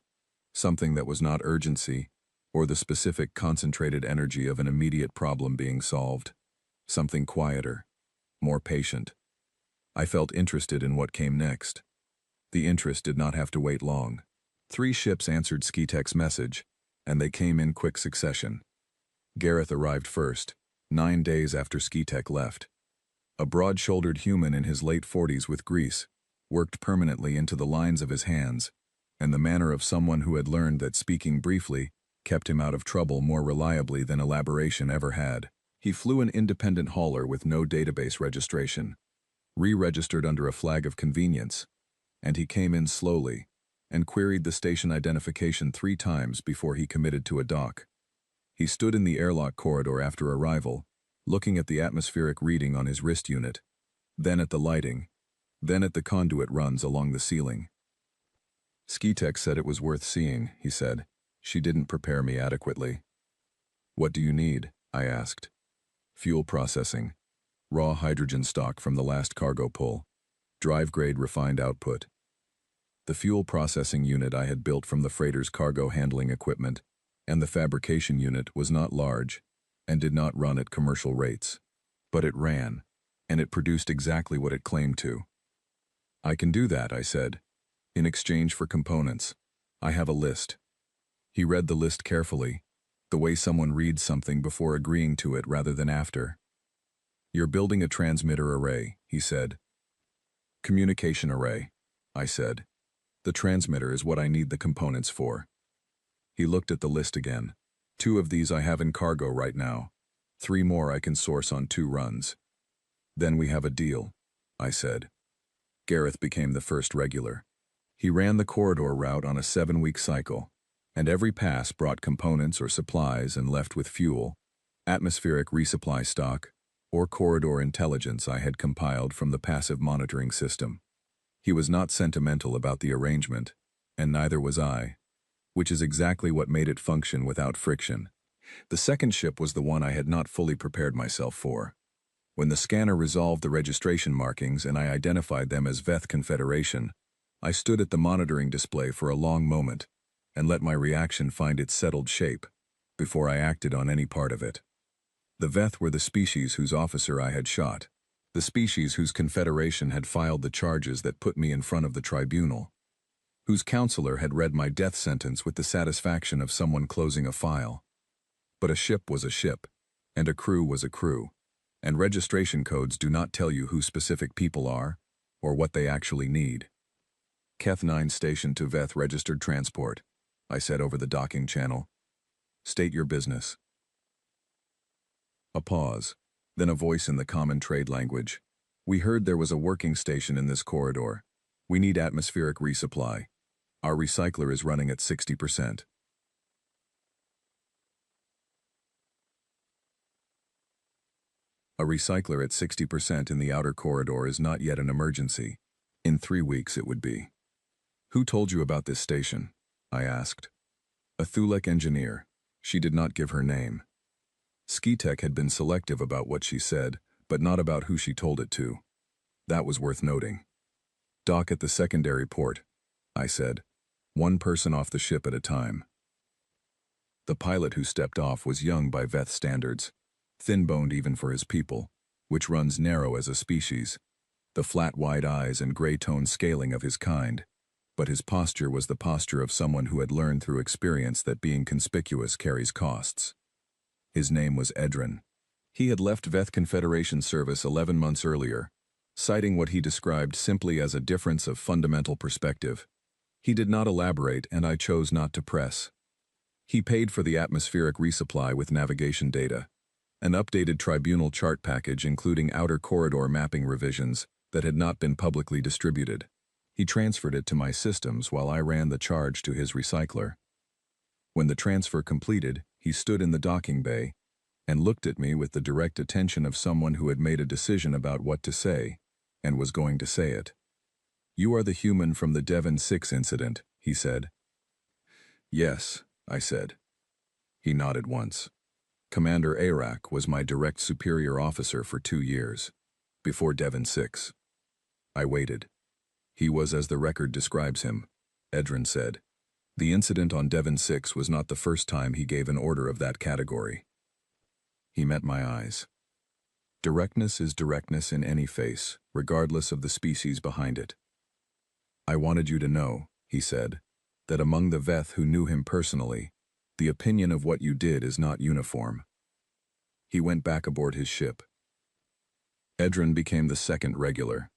something that was not urgency or the specific concentrated energy of an immediate problem being solved. Something quieter, more patient. I felt interested in what came next. The interest did not have to wait long. 3 ships answered Skitek's message, and they came in quick succession. Gareth arrived first, 9 days after Skitek left. A broad-shouldered human in his late 40s with grease, worked permanently into the lines of his hands, and the manner of someone who had learned that speaking briefly kept him out of trouble more reliably than elaboration ever had. He flew an independent hauler with no database registration, re-registered under a flag of convenience, and he came in slowly and queried the station identification 3 times before he committed to a dock. He stood in the airlock corridor after arrival, looking at the atmospheric reading on his wrist unit, then at the lighting, then at the conduit runs along the ceiling. Skitek said it was worth seeing, he said. She didn't prepare me adequately. What do you need? I asked. Fuel processing. Raw hydrogen stock from the last cargo pull. Drive-grade refined output. The fuel processing unit I had built from the freighter's cargo handling equipment, and the fabrication unit was not large and did not run at commercial rates. But it ran, and it produced exactly what it claimed to. I can do that, I said. In exchange for components, I have a list. He read the list carefully, the way someone reads something before agreeing to it rather than after. You're building a transmitter array, he said. Communication array, I said. The transmitter is what I need the components for. He looked at the list again. 2 of these I have in cargo right now. 3 more I can source on 2 runs. Then we have a deal, I said. Gareth became the first regular. He ran the corridor route on a 7-week cycle, and every pass brought components or supplies and left with fuel, atmospheric resupply stock, or corridor intelligence I had compiled from the passive monitoring system. He was not sentimental about the arrangement, and neither was I, which is exactly what made it function without friction. The second ship was the one I had not fully prepared myself for. When the scanner resolved the registration markings and I identified them as Veth Confederation, I stood at the monitoring display for a long moment and let my reaction find its settled shape before I acted on any part of it. The Veth were the species whose officer I had shot, the species whose confederation had filed the charges that put me in front of the tribunal, whose counselor had read my death sentence with the satisfaction of someone closing a file. But a ship was a ship, and a crew was a crew, and registration codes do not tell you who specific people are or what they actually need. Keth 9 station to Veth registered transport, I said over the docking channel. State your business. A pause, then a voice in the common trade language. We heard there was a working station in this corridor. We need atmospheric resupply. Our recycler is running at 60%. A recycler at 60% in the outer corridor is not yet an emergency. In 3 weeks it would be. Who told you about this station? I asked. A Thulek engineer. She did not give her name. Skitek had been selective about what she said, but not about who she told it to. That was worth noting. Dock at the secondary port, I said. 1 person off the ship at a time. The pilot who stepped off was young by Veth standards, thin-boned even for his people, which runs narrow as a species, the flat wide eyes and gray-tone scaling of his kind, but his posture was the posture of someone who had learned through experience that being conspicuous carries costs. His name was Edrin. He had left Veth Confederation service 11 months earlier, citing what he described simply as a difference of fundamental perspective. He did not elaborate, and I chose not to press. He paid for the atmospheric resupply with navigation data, an updated tribunal chart package including outer corridor mapping revisions that had not been publicly distributed. He transferred it to my systems while I ran the charge to his recycler. When the transfer completed, he stood in the docking bay and looked at me with the direct attention of someone who had made a decision about what to say and was going to say it. "You are the human from the Devon 6 incident," he said. "Yes," I said. He nodded once. Commander Arak was my direct superior officer for 2 years, before Devon 6. I waited. "He was as the record describes him," Edrin said. "The incident on Devon 6 was not the first time he gave an order of that category." He met my eyes. Directness is directness in any face, regardless of the species behind it. "I wanted you to know," he said, "that among the Veth who knew him personally, the opinion of what you did is not uniform." He went back aboard his ship. Edrin became the second regular.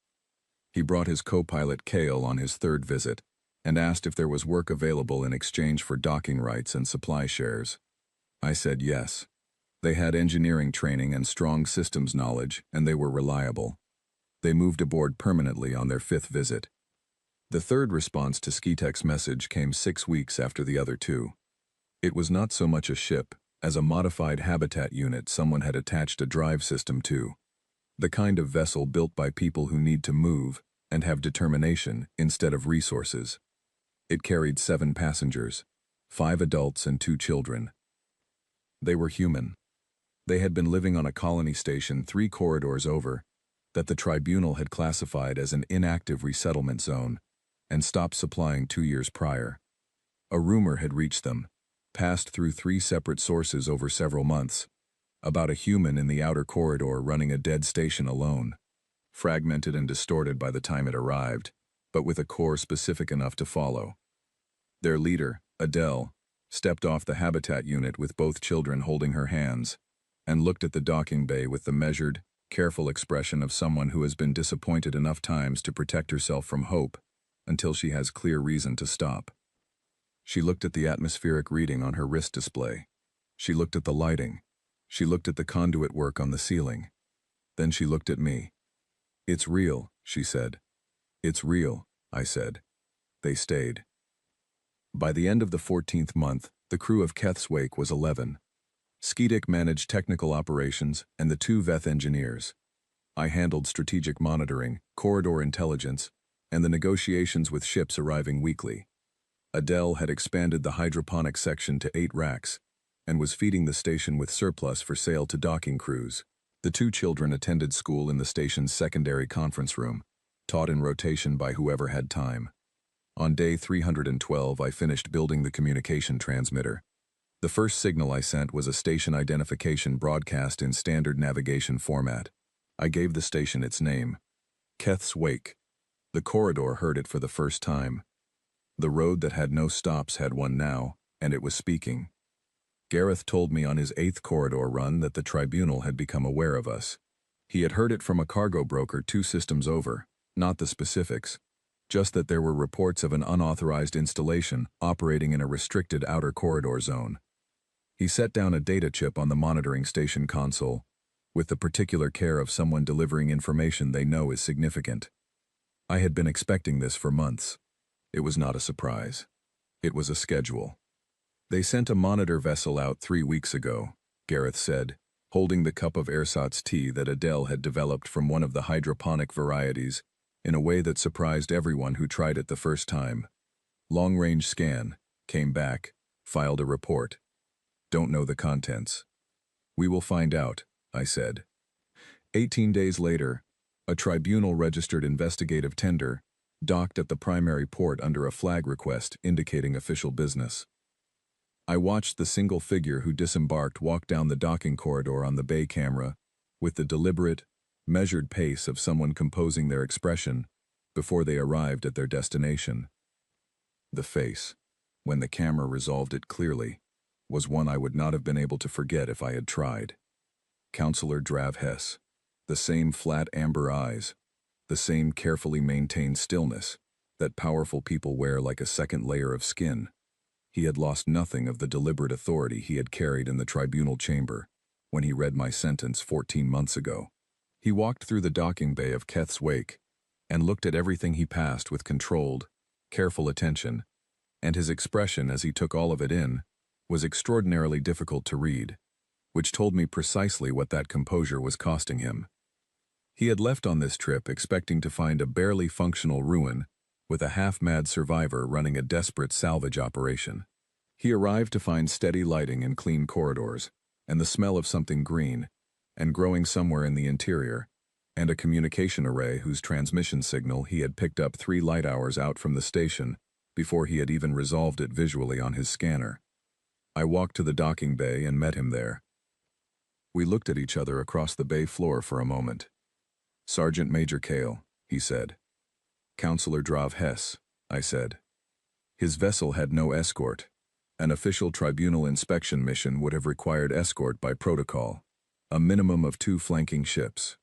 He brought his co-pilot Kale on his third visit and asked if there was work available in exchange for docking rights and supply shares. I said yes. They had engineering training and strong systems knowledge, and they were reliable. They moved aboard permanently on their 5th visit. The third response to Skitek's message came 6 weeks after the other two. It was not so much a ship as a modified habitat unit someone had attached a drive system to. The kind of vessel built by people who need to move and have determination instead of resources. It carried 7 passengers, 5 adults and 2 children. They were human. They had been living on a colony station 3 corridors over that the tribunal had classified as an inactive resettlement zone and stopped supplying 2 years prior. A rumor had reached them, passed through 3 separate sources over several months, about a human in the outer corridor running a dead station alone, fragmented and distorted by the time it arrived, but with a core specific enough to follow. Their leader, Adele, stepped off the habitat unit with both children holding her hands and looked at the docking bay with the measured, careful expression of someone who has been disappointed enough times to protect herself from hope until she has clear reason to stop. She looked at the atmospheric reading on her wrist display. She looked at the lighting. She looked at the conduit work on the ceiling. Then she looked at me. "It's real," she said. "It's real," I said. They stayed. By the end of the 14th month, the crew of Keth's Wake was 11. Skedek managed technical operations and the 2 Veth engineers. I handled strategic monitoring, corridor intelligence, and the negotiations with ships arriving weekly. Adele had expanded the hydroponic section to 8 racks and was feeding the station with surplus for sale to docking crews. The 2 children attended school in the station's secondary conference room, taught in rotation by whoever had time. On day 312, I finished building the communication transmitter. The first signal I sent was a station identification broadcast in standard navigation format. I gave the station its name, Keth's Wake. The corridor heard it for the first time. The road that had no stops had one now, and it was speaking. Gareth told me on his 8th corridor run that the tribunal had become aware of us. He had heard it from a cargo broker 2 systems over, not the specifics, just that there were reports of an unauthorized installation operating in a restricted outer corridor zone. He set down a data chip on the monitoring station console, with the particular care of someone delivering information they know is significant. I had been expecting this for months. It was not a surprise. It was a schedule. "They sent a monitor vessel out 3 weeks ago," Gareth said, holding the cup of ersatz tea that Adele had developed from one of the hydroponic varieties in a way that surprised everyone who tried it the first time. "Long-range scan, came back, filed a report. Don't know the contents." "We will find out," I said. 18 days later, a tribunal-registered investigative tender docked at the primary port under a flag request indicating official business. I watched the single figure who disembarked walk down the docking corridor on the bay camera with the deliberate, measured pace of someone composing their expression before they arrived at their destination. The face, when the camera resolved it clearly, was one I would not have been able to forget if I had tried. Counselor Drav Hess. The same flat amber eyes, the same carefully maintained stillness that powerful people wear like a second layer of skin. He had lost nothing of the deliberate authority he had carried in the tribunal chamber when he read my sentence 14 months ago. He walked through the docking bay of Keth's wake and looked at everything he passed with controlled, careful attention, and his expression as he took all of it in was extraordinarily difficult to read, which told me precisely what that composure was costing him. He had left on this trip expecting to find a barely functional ruin with a half-mad survivor running a desperate salvage operation. He arrived to find steady lighting and clean corridors, and the smell of something green and growing somewhere in the interior, and a communication array whose transmission signal he had picked up 3 light hours out from the station before he had even resolved it visually on his scanner. I walked to the docking bay and met him there. We looked at each other across the bay floor for a moment. "Sergeant Major Kale," he said. "Counselor Drav Hess," I said. His vessel had no escort. An official tribunal inspection mission would have required escort by protocol, a minimum of 2 flanking ships.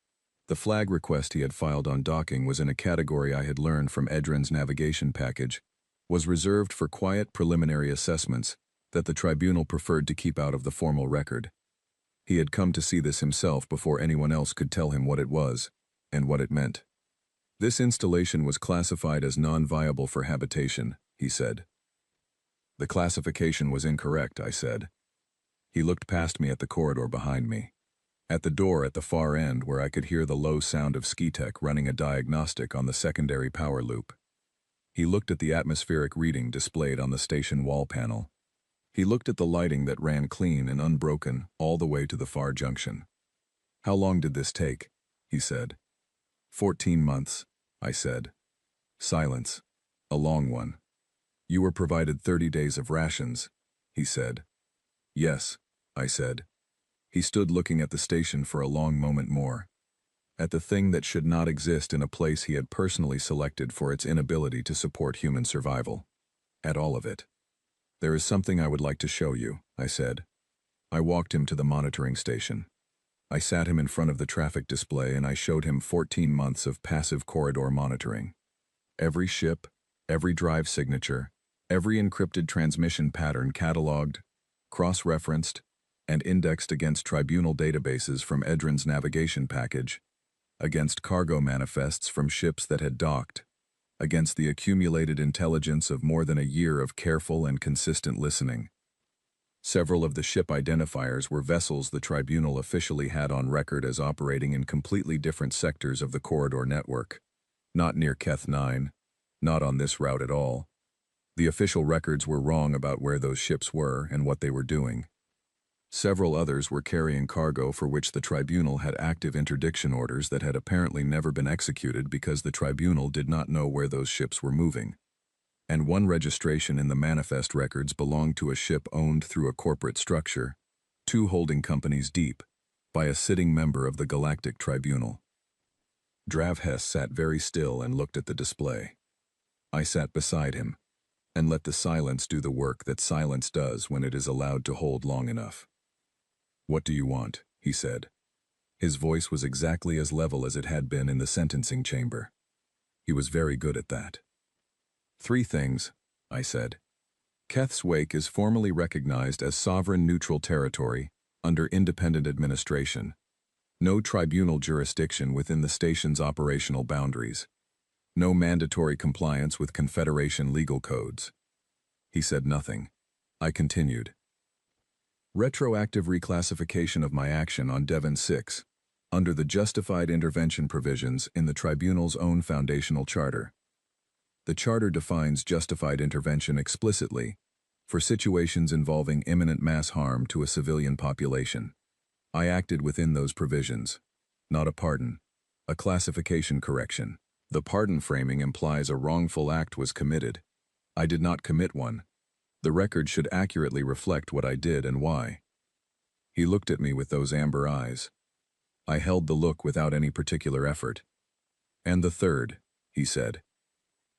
The flag request he had filed on docking was in a category I had learned from Edrin's navigation package, was reserved for quiet preliminary assessments that the tribunal preferred to keep out of the formal record. He had come to see this himself before anyone else could tell him what it was and what it meant. This installation was classified as non-viable for habitation, he said. The classification was incorrect, I said. He looked past me at the corridor behind me. At the door at the far end where I could hear the low sound of Skitek running a diagnostic on the secondary power loop. He looked at the atmospheric reading displayed on the station wall panel. He looked at the lighting that ran clean and unbroken all the way to the far junction. "How long did this take?" he said. 14 months, I said. Silence. A long one. "You were provided 30 days of rations," he said. "Yes," I said. He stood looking at the station for a long moment more. At the thing that should not exist in a place he had personally selected for its inability to support human survival. At all of it. "There is something I would like to show you," I said. I walked him to the monitoring station. I sat him in front of the traffic display and I showed him 14 months of passive corridor monitoring. Every ship, every drive signature, every encrypted transmission pattern cataloged, cross-referenced, and indexed against tribunal databases from Edrin's navigation package, against cargo manifests from ships that had docked, against the accumulated intelligence of more than a year of careful and consistent listening. Several of the ship identifiers were vessels the tribunal officially had on record as operating in completely different sectors of the corridor network. Not near Keth 9, not on this route at all. The official records were wrong about where those ships were and what they were doing. Several others were carrying cargo for which the tribunal had active interdiction orders that had apparently never been executed because the tribunal did not know where those ships were moving. And one registration in the manifest records belonged to a ship owned through a corporate structure, 2 holding companies deep, by a sitting member of the Galactic Tribunal. Drav Hess sat very still and looked at the display. I sat beside him, and let the silence do the work that silence does when it is allowed to hold long enough. "What do you want?" he said. His voice was exactly as level as it had been in the sentencing chamber. He was very good at that. "3 things," I said. "Keth's Wake is formally recognized as sovereign neutral territory under independent administration. No tribunal jurisdiction within the station's operational boundaries. No mandatory compliance with Confederation legal codes." He said nothing. I continued. "Retroactive reclassification of my action on Devon 6, under the justified intervention provisions in the tribunal's own foundational charter. The charter defines justified intervention explicitly for situations involving imminent mass harm to a civilian population. I acted within those provisions. Not a pardon. A classification correction. The pardon framing implies a wrongful act was committed. I did not commit one. The record should accurately reflect what I did and why." He looked at me with those amber eyes. I held the look without any particular effort. "And the 3rd, he said.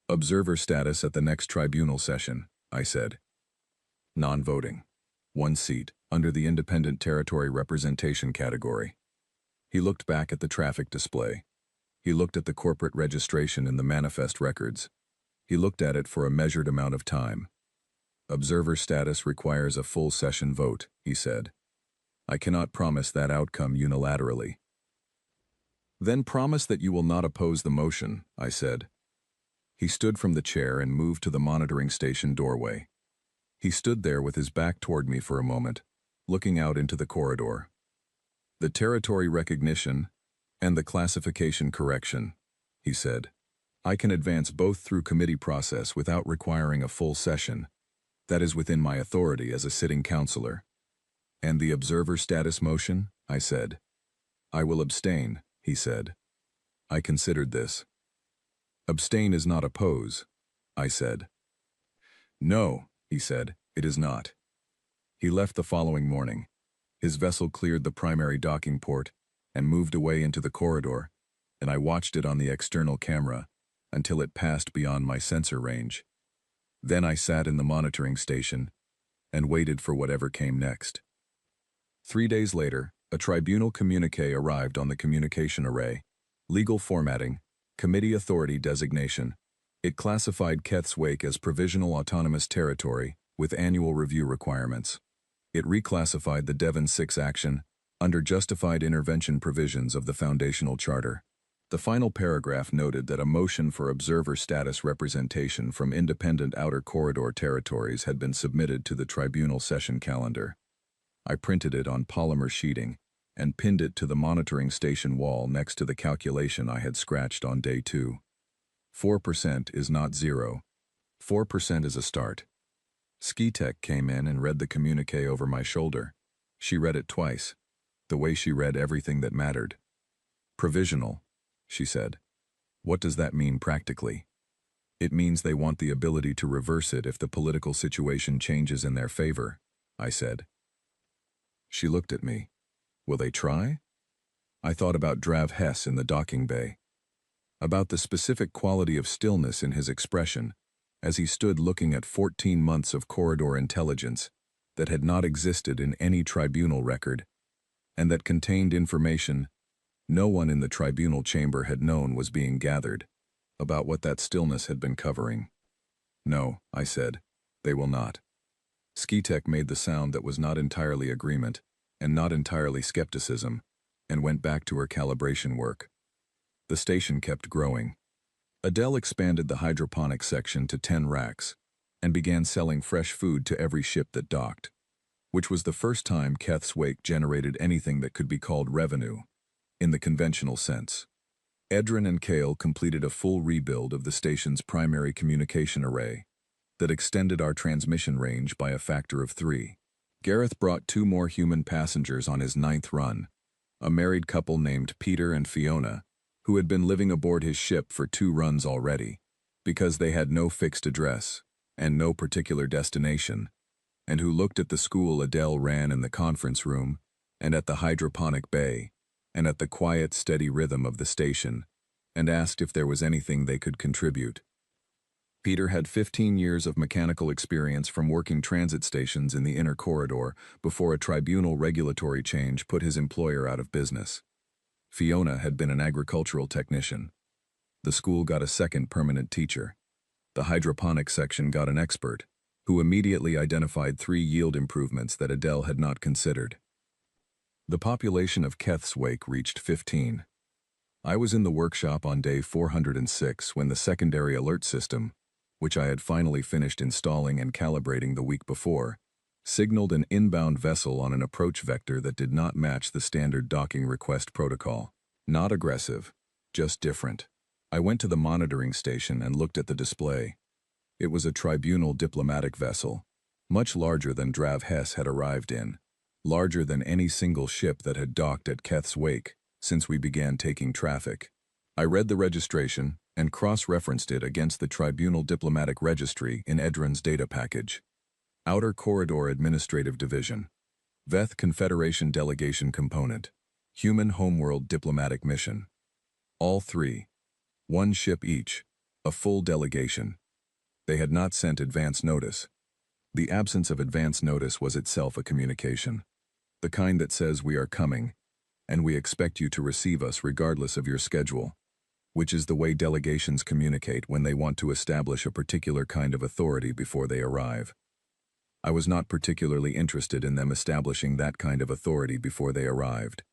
"Observer status at the next tribunal session," I said. "Non-voting. 1 seat, under the independent territory representation category." He looked back at the traffic display. He looked at the corporate registration in the manifest records. He looked at it for a measured amount of time. Observer status requires a full session vote, he said. I cannot promise that outcome unilaterally. Then promise that you will not oppose the motion, I said. He stood from the chair and moved to the monitoring station doorway. He stood there with his back toward me for a moment, looking out into the corridor. The territory recognition and the classification correction, he said. I can advance both through committee process without requiring a full session. That is within my authority as a sitting councilor. And the observer status motion, I said. I will abstain, he said. I considered this. Abstain is not oppose, I said. No, he said, it is not. He left the following morning. His vessel cleared the primary docking port and moved away into the corridor, and I watched it on the external camera until it passed beyond my sensor range. Then I sat in the monitoring station and waited for whatever came next. 3 days later, a tribunal communique arrived on the communication array. Legal formatting, committee authority designation. It classified Keth's Wake as provisional autonomous territory with annual review requirements. It reclassified the Devon 6 action under justified intervention provisions of the foundational charter. The final paragraph noted that a motion for observer status representation from independent outer corridor territories had been submitted to the tribunal session calendar. I printed it on polymer sheeting and pinned it to the monitoring station wall next to the calculation I had scratched on day 2. 4% is not 0. 4% is a start. Ski-Tech came in and read the communique over my shoulder. She read it twice, the way she read everything that mattered. Provisional, she said. What does that mean practically? It means they want the ability to reverse it if the political situation changes in their favor, I said. She looked at me. Will they try? I thought about Drav Hess in the docking bay, about the specific quality of stillness in his expression as he stood looking at 14 months of corridor intelligence that had not existed in any tribunal record, and that contained information no one in the tribunal chamber had known was being gathered, about what that stillness had been covering. No, I said, they will not. Ski-Tech made the sound that was not entirely agreement and not entirely skepticism, and went back to her calibration work. The station kept growing. Adele expanded the hydroponic section to 10 racks and began selling fresh food to every ship that docked, which was the first time Keth's Wake generated anything that could be called revenue, in the conventional sense. Edrin and Kale completed a full rebuild of the station's primary communication array that extended our transmission range by a factor of 3. Gareth brought 2 more human passengers on his 9th run, a married couple named Peter and Fiona, who had been living aboard his ship for 2 runs already, because they had no fixed address and no particular destination, and who looked at the school Adele ran in the conference room, and at the hydroponic bay, and at the quiet, steady rhythm of the station, and asked if there was anything they could contribute. Peter had 15 years of mechanical experience from working transit stations in the inner corridor before a tribunal regulatory change put his employer out of business. Fiona had been an agricultural technician. The school got a second permanent teacher. The hydroponic section got an expert, who immediately identified 3 yield improvements that Adele had not considered. The population of Keth's Wake reached 15. I was in the workshop on day 406 when the secondary alert system, which I had finally finished installing and calibrating the week before, signaled an inbound vessel on an approach vector that did not match the standard docking request protocol. Not aggressive, just different. I went to the monitoring station and looked at the display. It was a tribunal diplomatic vessel, much larger than Drav Hess had arrived in, larger than any single ship that had docked at Keth's Wake since we began taking traffic. I read the registration and cross-referenced it against the Tribunal Diplomatic Registry in Edrin's data package. Outer Corridor Administrative Division. Veth Confederation Delegation Component. Human Homeworld Diplomatic Mission. All 3. 1 ship each. A full delegation. They had not sent advance notice. The absence of advance notice was itself a communication. The kind that says we are coming, and we expect you to receive us regardless of your schedule. which is the way delegations communicate when they want to establish a particular kind of authority before they arrive. I was not particularly interested in them establishing that kind of authority before they arrived.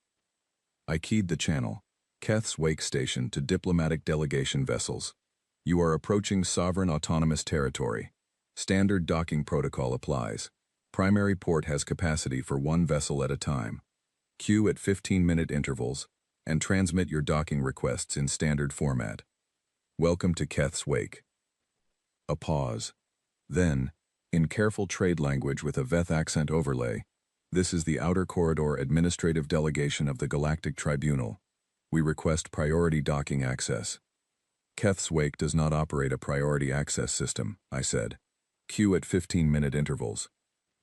I keyed the channel, Keth's Wake Station to diplomatic delegation vessels. You are approaching sovereign autonomous territory. Standard docking protocol applies. Primary port has capacity for one vessel at a time. Queue at 15-minute intervals, and transmit your docking requests in standard format. Welcome to Keth's Wake. A pause. Then, in careful trade language with a Veth accent overlay, this is the Outer Corridor Administrative Delegation of the Galactic Tribunal. We request priority docking access. Keth's Wake does not operate a priority access system, I said. Queue at 15-minute intervals.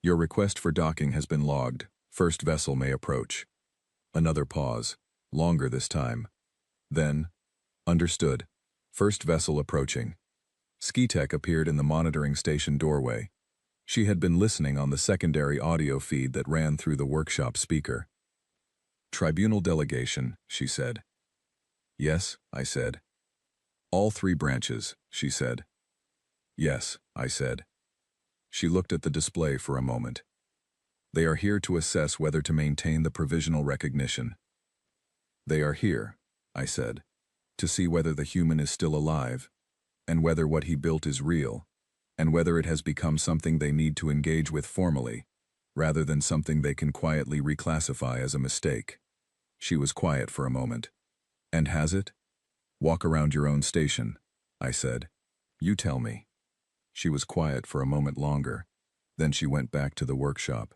Your request for docking has been logged. First vessel may approach. Another pause. Longer this time. Then, understood. First vessel approaching. Skitek appeared in the monitoring station doorway. She had been listening on the secondary audio feed that ran through the workshop speaker. Tribunal delegation, she said. Yes, I said. All three branches, she said. Yes, I said. She looked at the display for a moment. They are here to assess whether to maintain the provisional recognition. They are here, I said, to see whether the human is still alive, and whether what he built is real, and whether it has become something they need to engage with formally, rather than something they can quietly reclassify as a mistake. She was quiet for a moment. And has it? Walk around your own station, I said. You tell me. She was quiet for a moment longer. Then she went back to the workshop.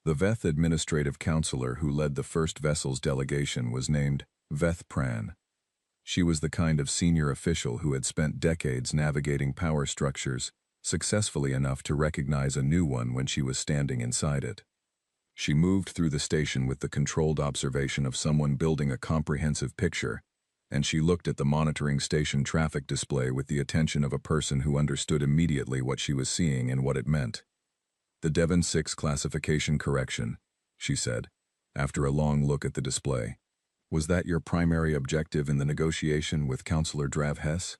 The Veth administrative counselor who led the first vessel's delegation was named Veth Pran. She was the kind of senior official who had spent decades navigating power structures successfully enough to recognize a new one when she was standing inside it. She moved through the station with the controlled observation of someone building a comprehensive picture, and she looked at the monitoring station traffic display with the attention of a person who understood immediately what she was seeing and what it meant. The Devon 6 classification correction, she said, after a long look at the display. Was that your primary objective in the negotiation with Councillor Drav Hess?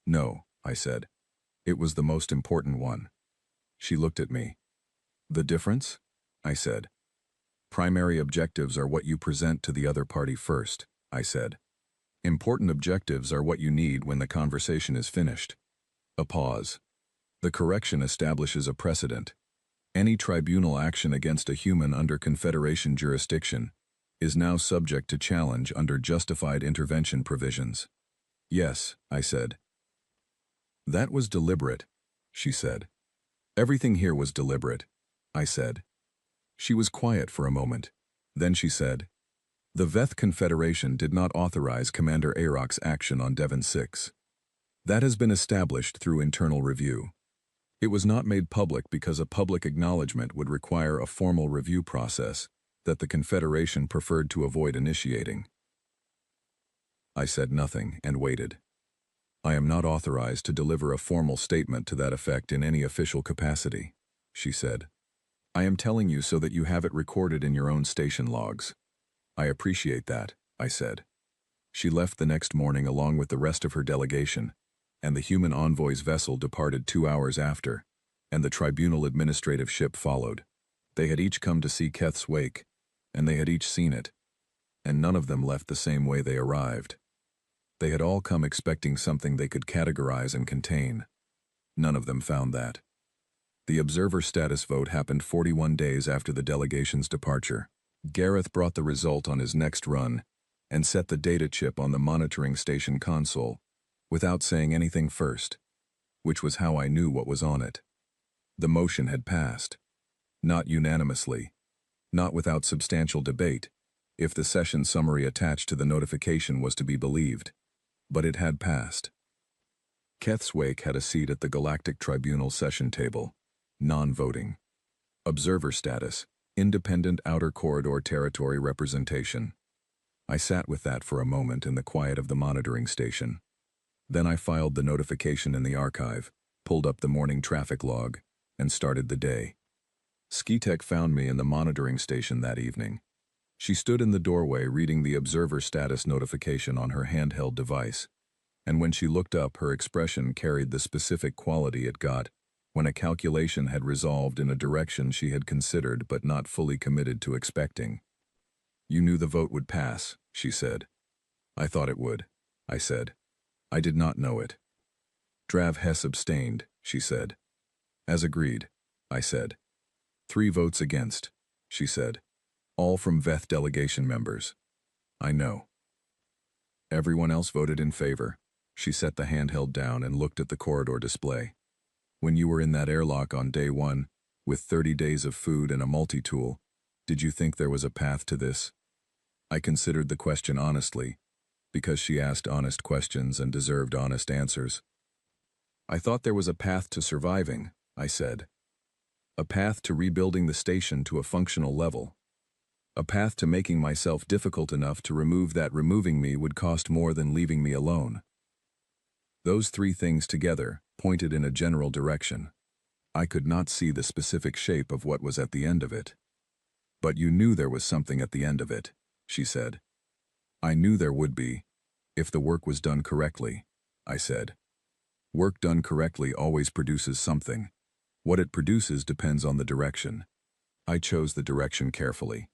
No, I said. It was the most important one. She looked at me. The difference? I said. Primary objectives are what you present to the other party first, I said. Important objectives are what you need when the conversation is finished. A pause. The correction establishes a precedent. Any tribunal action against a human under Confederation jurisdiction is now subject to challenge under justified intervention provisions. Yes, I said. That was deliberate, she said. Everything here was deliberate, I said. She was quiet for a moment. Then she said, the Veth Confederation did not authorize Commander Arok's action on Devon 6. That has been established through internal review. It was not made public because a public acknowledgement would require a formal review process that the Confederation preferred to avoid initiating. I said nothing and waited. I am not authorized to deliver a formal statement to that effect in any official capacity, she said. I am telling you so that you have it recorded in your own station logs. I appreciate that, I said. She left the next morning along with the rest of her delegation, and the human envoy's vessel departed 2 hours after, and the tribunal administrative ship followed. They had each come to see Keth's Wake, and they had each seen it, and none of them left the same way they arrived. They had all come expecting something they could categorize and contain. None of them found that. The observer status vote happened 41 days after the delegation's departure. Gareth brought the result on his next run and set the data chip on the monitoring station console without saying anything first, which was how I knew what was on it. The motion had passed. Not unanimously, not without substantial debate, if the session summary attached to the notification was to be believed, but it had passed. Keth's Wake had a seat at the Galactic Tribunal session table, non-voting. Observer status, independent outer corridor territory representation. I sat with that for a moment in the quiet of the monitoring station. Then I filed the notification in the archive, pulled up the morning traffic log, and started the day. Skitek found me in the monitoring station that evening. She stood in the doorway reading the observer status notification on her handheld device, and when she looked up, her expression carried the specific quality it got when a calculation had resolved in a direction she had considered but not fully committed to expecting. "You knew the vote would pass," she said. "I thought it would," I said. "I did not know it." "Drav Hess abstained," she said. "As agreed," I said. "3 votes against," she said. "All from VETH delegation members." "I know." "Everyone else voted in favor." She set the handheld down and looked at the corridor display. "When you were in that airlock on day 1, with 30 days of food and a multi-tool, did you think there was a path to this?" I considered the question honestly, because she asked honest questions and deserved honest answers. "I thought there was a path to surviving," I said. "A path to rebuilding the station to a functional level. A path to making myself difficult enough to remove that removing me would cost more than leaving me alone." Those 3 things together pointed in a general direction. I could not see the specific shape of what was at the end of it. "But you knew there was something at the end of it," she said. "I knew there would be, if the work was done correctly," I said. "Work done correctly always produces something. What it produces depends on the direction. I chose the direction carefully."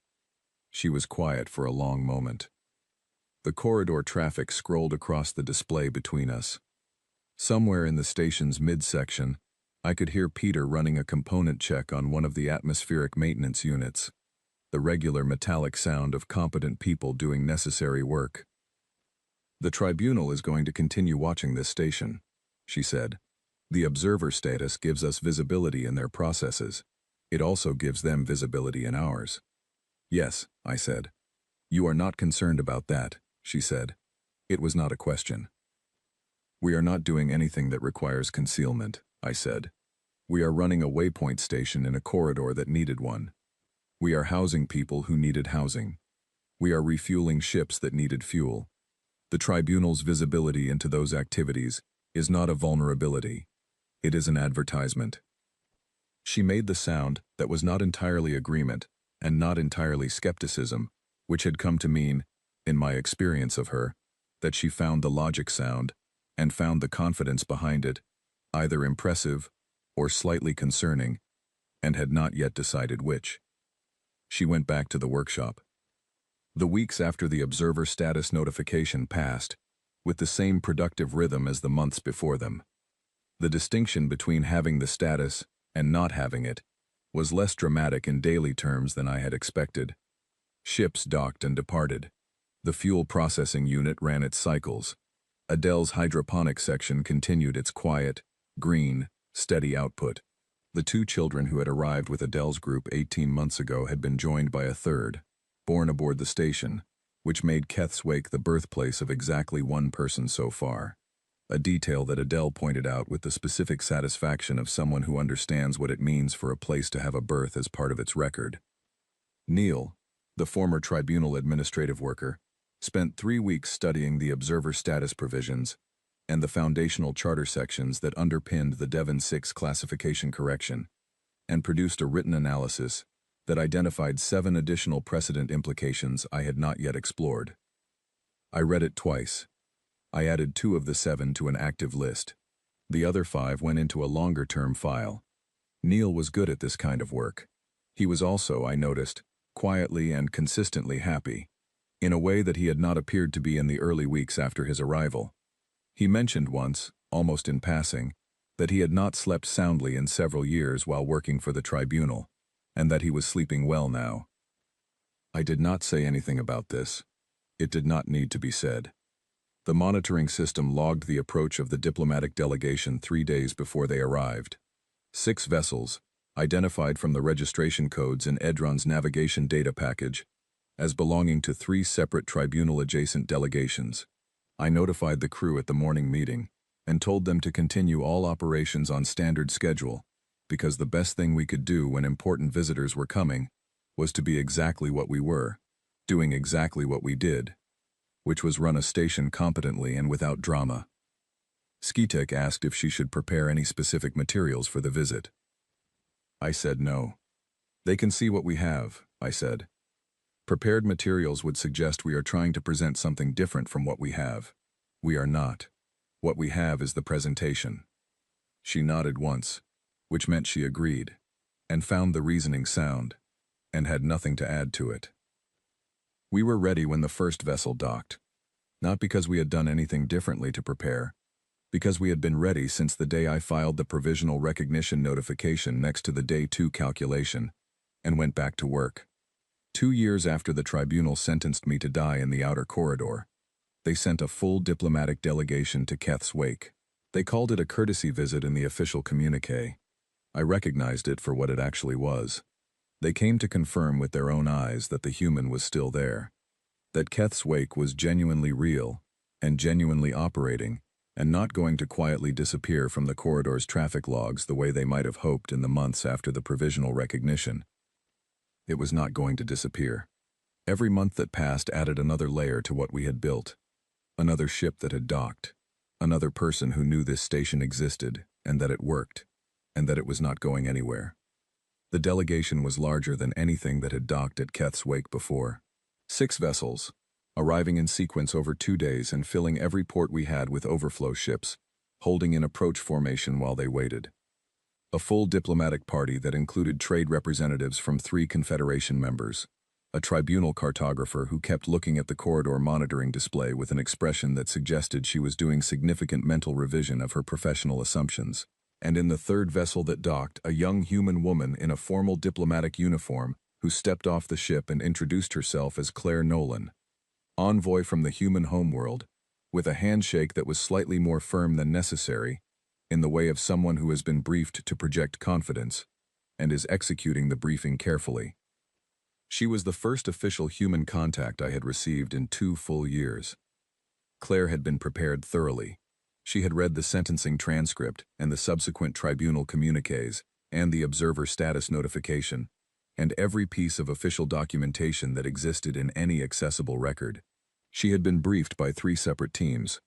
She was quiet for a long moment. The corridor traffic scrolled across the display between us. Somewhere in the station's midsection, I could hear Peter running a component check on one of the atmospheric maintenance units, the regular metallic sound of competent people doing necessary work. "The tribunal is going to continue watching this station," she said. "The observer status gives us visibility in their processes. It also gives them visibility in ours." "Yes," I said. "You are not concerned about that," she said. It was not a question. "We are not doing anything that requires concealment," I said. "We are running a waypoint station in a corridor that needed one. We are housing people who needed housing. We are refueling ships that needed fuel. The tribunal's visibility into those activities is not a vulnerability. It is an advertisement." She made the sound that was not entirely agreement and not entirely skepticism, which had come to mean, in my experience of her, that she found the logic sound and found the confidence behind it either impressive or slightly concerning, and had not yet decided which. She went back to the workshop. The weeks after the observer status notification passed, with the same productive rhythm as the months before them. The distinction between having the status and not having it was less dramatic in daily terms than I had expected. Ships docked and departed. The fuel processing unit ran its cycles. Adele's hydroponic section continued its quiet, green, steady output. The 2 children who had arrived with Adele's group 18 months ago had been joined by a third, born aboard the station, which made Keth's Wake the birthplace of exactly 1 person so far, a detail that Adele pointed out with the specific satisfaction of someone who understands what it means for a place to have a birth as part of its record. Neil, the former tribunal administrative worker, spent 3 weeks studying the observer status provisions and the foundational charter sections that underpinned the Devon 6 classification correction, and produced a written analysis that identified 7 additional precedent implications I had not yet explored. I read it twice. I added 2 of the 7 to an active list. The other 5 went into a longer-term file. Neil was good at this kind of work. He was also, I noticed, quietly and consistently happy, in a way that he had not appeared to be in the early weeks after his arrival. He mentioned once, almost in passing, that he had not slept soundly in several years while working for the tribunal, and that he was sleeping well now. I did not say anything about this. It did not need to be said. The monitoring system logged the approach of the diplomatic delegation 3 days before they arrived. 6 vessels, identified from the registration codes in Edron's navigation data package, as belonging to 3 separate tribunal-adjacent delegations. I notified the crew at the morning meeting and told them to continue all operations on standard schedule, because the best thing we could do when important visitors were coming was to be exactly what we were, doing exactly what we did, which was run a station competently and without drama. Skitek asked if she should prepare any specific materials for the visit. I said no. "They can see what we have," I said. Prepared materials would suggest we are trying to present something different from what we have. We are not. What we have is the presentation. She nodded once, which meant she agreed, and found the reasoning sound, and had nothing to add to it. We were ready when the first vessel docked, not because we had done anything differently to prepare, because we had been ready since the day I filed the provisional recognition notification next to the Day 2 calculation, and went back to work. 2 years after the tribunal sentenced me to die in the outer corridor, they sent a full diplomatic delegation to Keth's wake. They called it a courtesy visit in the official communiqué. I recognized it for what it actually was. They came to confirm with their own eyes that the human was still there, that Keth's wake was genuinely real and genuinely operating, and not going to quietly disappear from the corridor's traffic logs the way they might have hoped in the months after the provisional recognition. It was not going to disappear. Every month that passed added another layer to what we had built. Another ship that had docked. Another person who knew this station existed, and that it worked, and that it was not going anywhere. The delegation was larger than anything that had docked at Keth's wake before. 6 vessels, arriving in sequence over 2 days and filling every port we had with overflow ships, holding in approach formation while they waited. A full diplomatic party that included trade representatives from 3 Confederation members, a tribunal cartographer who kept looking at the corridor monitoring display with an expression that suggested she was doing significant mental revision of her professional assumptions, and in the 3rd vessel that docked, a young human woman in a formal diplomatic uniform who stepped off the ship and introduced herself as Claire Nolan, envoy from the human homeworld, with a handshake that was slightly more firm than necessary, in the way of someone who has been briefed to project confidence, and is executing the briefing carefully. She was the first official human contact I had received in 2 full years. Claire had been prepared thoroughly. She had read the sentencing transcript and the subsequent tribunal communiques and the observer status notification, and every piece of official documentation that existed in any accessible record. She had been briefed by 3 separate teams.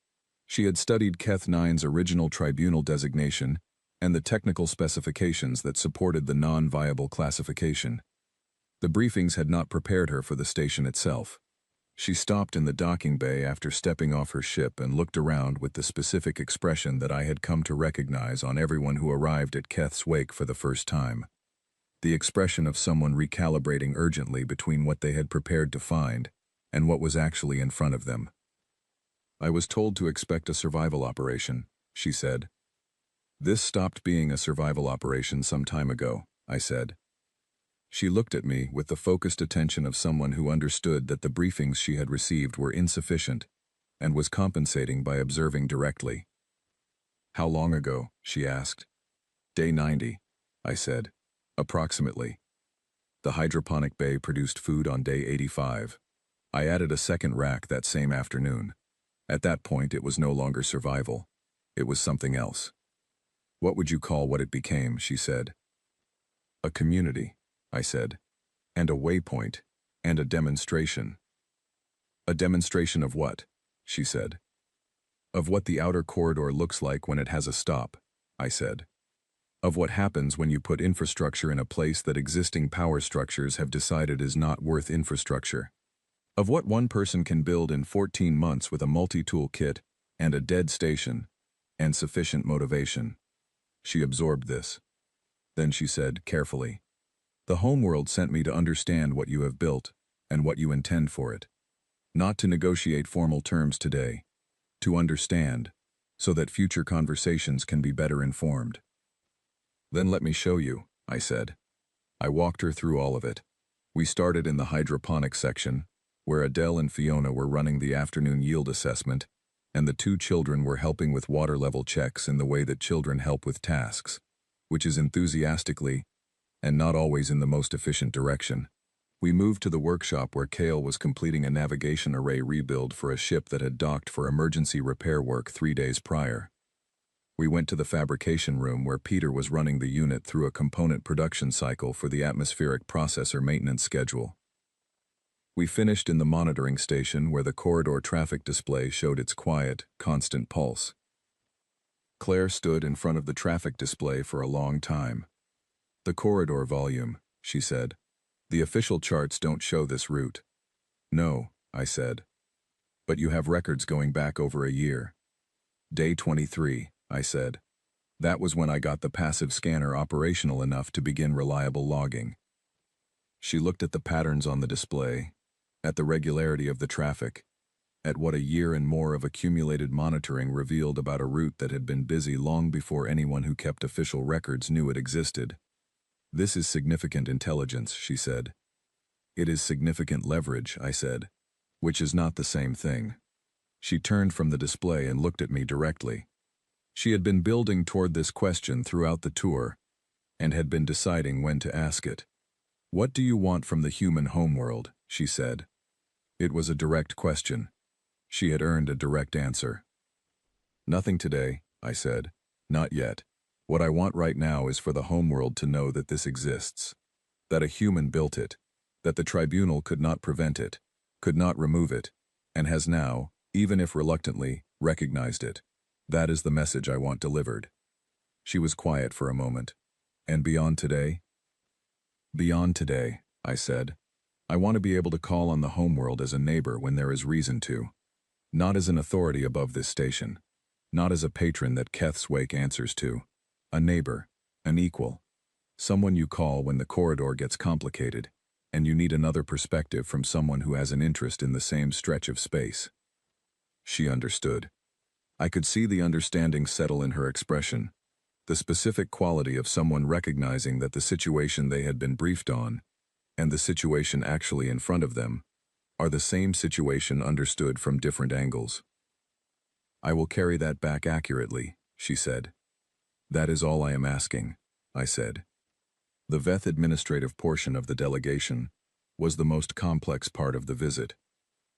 She had studied Keth 9's original tribunal designation and the technical specifications that supported the non-viable classification. The briefings had not prepared her for the station itself. She stopped in the docking bay after stepping off her ship and looked around with the specific expression that I had come to recognize on everyone who arrived at Keth's wake for the first time. The expression of someone recalibrating urgently between what they had prepared to find and what was actually in front of them. "I was told to expect a survival operation," she said. "This stopped being a survival operation some time ago," I said. She looked at me with the focused attention of someone who understood that the briefings she had received were insufficient and was compensating by observing directly. "How long ago?" she asked. "Day 90, I said. "Approximately." The hydroponic bay produced food on day 85. I added a second rack that same afternoon. At that point, it was no longer survival. It was something else. "What would you call what it became?" she said. "A community," I said, "and a waypoint, and a demonstration." "A demonstration of what?" she said. "Of what the outer corridor looks like when it has a stop," I said. "Of what happens when you put infrastructure in a place that existing power structures have decided is not worth infrastructure. Of what one person can build in 14 months with a multi-tool kit and a dead station and sufficient motivation." She absorbed this. Then she said, carefully, "The homeworld sent me to understand what you have built and what you intend for it. Not to negotiate formal terms today. To understand, so that future conversations can be better informed." "Then let me show you," I said. I walked her through all of it. We started in the hydroponics section, where Adele and Fiona were running the afternoon yield assessment, and the 2 children were helping with water level checks in the way that children help with tasks, which is enthusiastically, and not always in the most efficient direction. We moved to the workshop where Kale was completing a navigation array rebuild for a ship that had docked for emergency repair work 3 days prior. We went to the fabrication room where Peter was running the unit through a component production cycle for the atmospheric processor maintenance schedule. We finished in the monitoring station where the corridor traffic display showed its quiet, constant pulse. Claire stood in front of the traffic display for a long time. "The corridor volume," she said. "The official charts don't show this route. No, I said. But you have records going back over a year. Day 23, I said. That was when I got the passive scanner operational enough to begin reliable logging. She looked at the patterns on the display, at the regularity of the traffic, at what a year and more of accumulated monitoring revealed about a route that had been busy long before anyone who kept official records knew it existed. This is significant intelligence, she said. It is significant leverage, I said, which is not the same thing. She turned from the display and looked at me directly. She had been building toward this question throughout the tour and had been deciding when to ask it. What do you want from the human homeworld? She said. It was a direct question. She had earned a direct answer. Nothing today, I said. Not yet. What I want right now is for the homeworld to know that this exists. That a human built it. That the tribunal could not prevent it, could not remove it, and has now, even if reluctantly, recognized it. That is the message I want delivered. She was quiet for a moment. And beyond today? Beyond today, I said. I want to be able to call on the homeworld as a neighbor when there is reason to. Not as an authority above this station. Not as a patron that Keth's Wake answers to. A neighbor, an equal. Someone you call when the corridor gets complicated, and you need another perspective from someone who has an interest in the same stretch of space. She understood. I could see the understanding settle in her expression, the specific quality of someone recognizing that the situation they had been briefed on, and the situation actually in front of them, are the same situation understood from different angles. I will carry that back accurately, she said. That is all I am asking, I said. The Veth administrative portion of the delegation was the most complex part of the visit.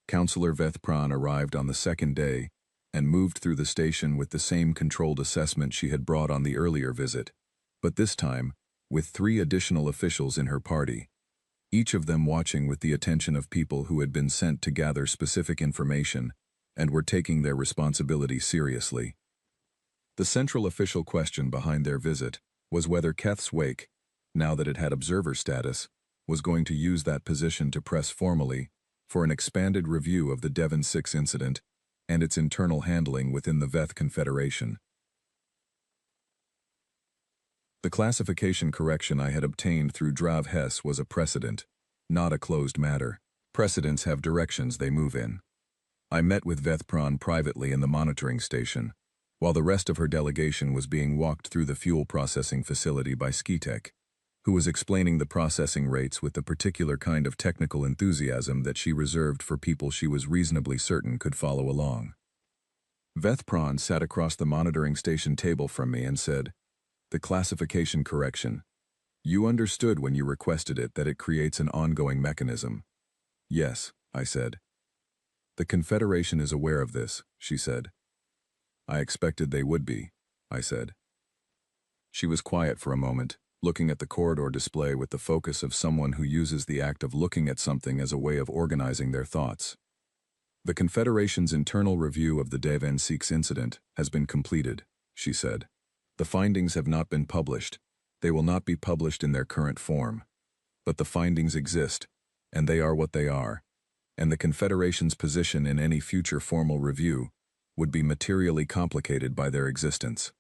Councillor Veth Pran arrived on the second day and moved through the station with the same controlled assessment she had brought on the earlier visit, but this time with 3 additional officials in her party, each of them watching with the attention of people who had been sent to gather specific information and were taking their responsibility seriously. The central official question behind their visit was whether Keth's Wake, now that it had observer status, was going to use that position to press formally for an expanded review of the Devon 6 incident and its internal handling within the Veth Confederation. The classification correction I had obtained through Drav Hess was a precedent, not a closed matter. Precedents have directions they move in. I met with Veth Pran privately in the monitoring station, while the rest of her delegation was being walked through the fuel processing facility by Skitek, who was explaining the processing rates with the particular kind of technical enthusiasm that she reserved for people she was reasonably certain could follow along. Veth Pran sat across the monitoring station table from me and said, "The classification correction. You understood when you requested it that it creates an ongoing mechanism." "Yes," I said. "The Confederation is aware of this," she said. "I expected they would be," I said. She was quiet for a moment, looking at the corridor display with the focus of someone who uses the act of looking at something as a way of organizing their thoughts. "The Confederation's internal review of the Devon 6 incident has been completed," she said. "The findings have not been published. They will not be published in their current form. But the findings exist, and they are what they are, and the Confederation's position in any future formal review would be materially complicated by their existence."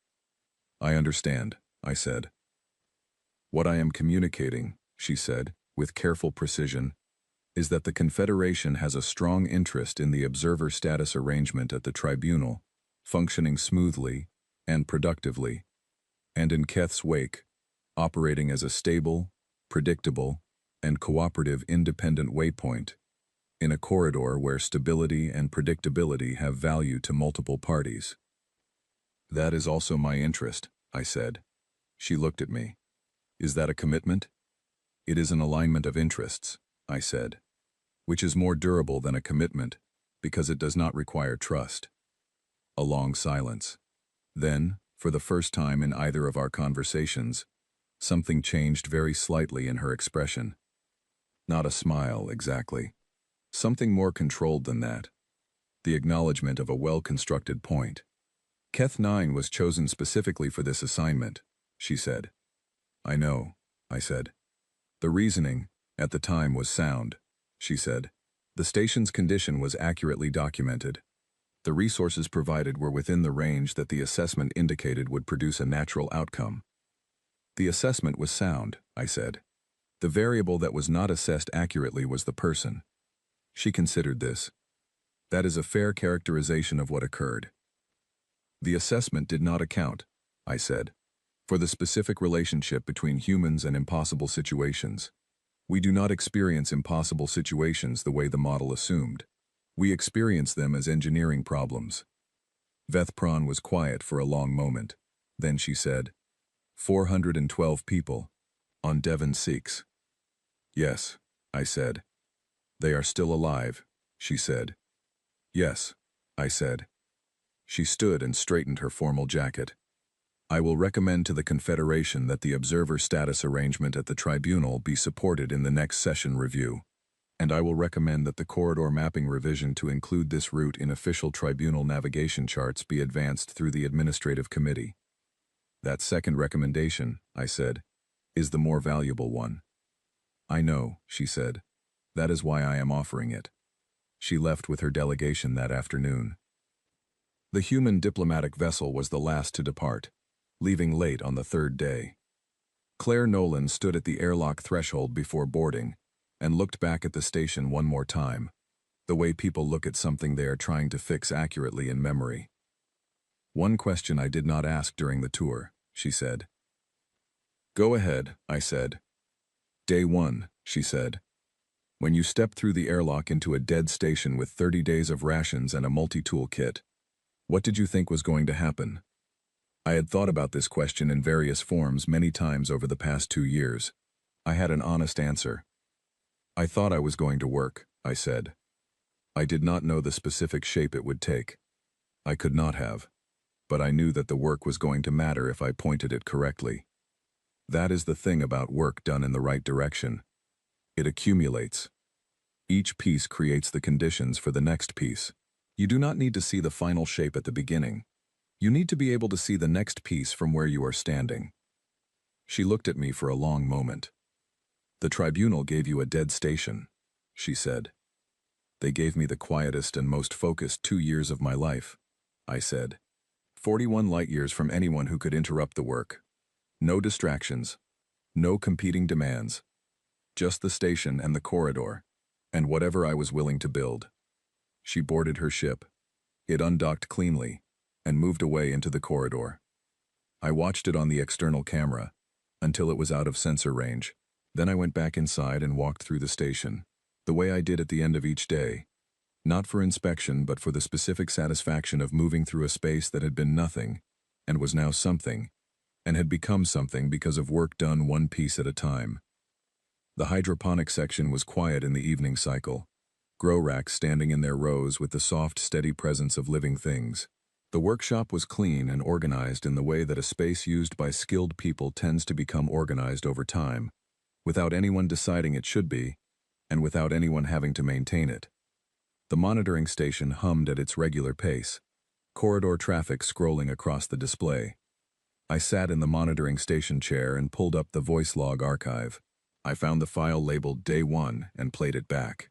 "I understand," I said. "What I am communicating," she said, with careful precision, "is that the Confederation has a strong interest in the observer status arrangement at the tribunal, functioning smoothly and productively, and in Keth's Wake, operating as a stable, predictable, and cooperative independent waypoint, in a corridor where stability and predictability have value to multiple parties." "That is also my interest," I said. She looked at me. "Is that a commitment?" "It is an alignment of interests," I said, "which is more durable than a commitment because it does not require trust." A long silence. Then, for the first time in either of our conversations, something changed very slightly in her expression. Not a smile, exactly. Something more controlled than that. The acknowledgement of a well-constructed point. "Keth 9 was chosen specifically for this assignment," she said. "I know," I said. "The reasoning, at the time, was sound," she said. The station's condition was accurately documented. The resources provided were within the range that the assessment indicated would produce a natural outcome. The assessment was sound, I said. The variable that was not assessed accurately was the person. She considered this. That is a fair characterization of what occurred. The assessment did not account, I said, for the specific relationship between humans and impossible situations. We do not experience impossible situations the way the model assumed. We experience them as engineering problems. Veth Pran was quiet for a long moment. Then she said, 412 people. On Devon 6. Yes, I said. They are still alive, she said. Yes, I said. She stood and straightened her formal jacket. I will recommend to the Confederation that the observer status arrangement at the tribunal be supported in the next session review. And I will recommend that the corridor mapping revision to include this route in official tribunal navigation charts be advanced through the administrative committee. That second recommendation, I said, is the more valuable one. I know, she said. That is why I am offering it. She left with her delegation that afternoon. The human diplomatic vessel was the last to depart, leaving late on the third day. Claire Nolan stood at the airlock threshold before boarding and looked back at the station one more time, the way people look at something they are trying to fix accurately in memory. One question I did not ask during the tour, she said. Go ahead, I said. Day 1, she said. When you stepped through the airlock into a dead station with 30 days of rations and a multi-tool kit, what did you think was going to happen? I had thought about this question in various forms many times over the past 2 years. I had an honest answer. I thought I was going to work, I said. I did not know the specific shape it would take. I could not have. But I knew that the work was going to matter if I pointed it correctly. That is the thing about work done in the right direction. It accumulates. Each piece creates the conditions for the next piece. You do not need to see the final shape at the beginning. You need to be able to see the next piece from where you are standing. She looked at me for a long moment. The tribunal gave you a dead station, she said. They gave me the quietest and most focused 2 years of my life, I said. 41 light years from anyone who could interrupt the work. No distractions. No competing demands. Just the station and the corridor, and whatever I was willing to build. She boarded her ship. It undocked cleanly and moved away into the corridor. I watched it on the external camera until it was out of sensor range. Then I went back inside and walked through the station, the way I did at the end of each day, not for inspection but for the specific satisfaction of moving through a space that had been nothing and was now something, and had become something because of work done one piece at a time. The hydroponic section was quiet in the evening cycle, grow racks standing in their rows with the soft, steady presence of living things. The workshop was clean and organized in the way that a space used by skilled people tends to become organized over time, without anyone deciding it should be, and without anyone having to maintain it. The monitoring station hummed at its regular pace, corridor traffic scrolling across the display. I sat in the monitoring station chair and pulled up the voice log archive. I found the file labeled Day 1 and played it back.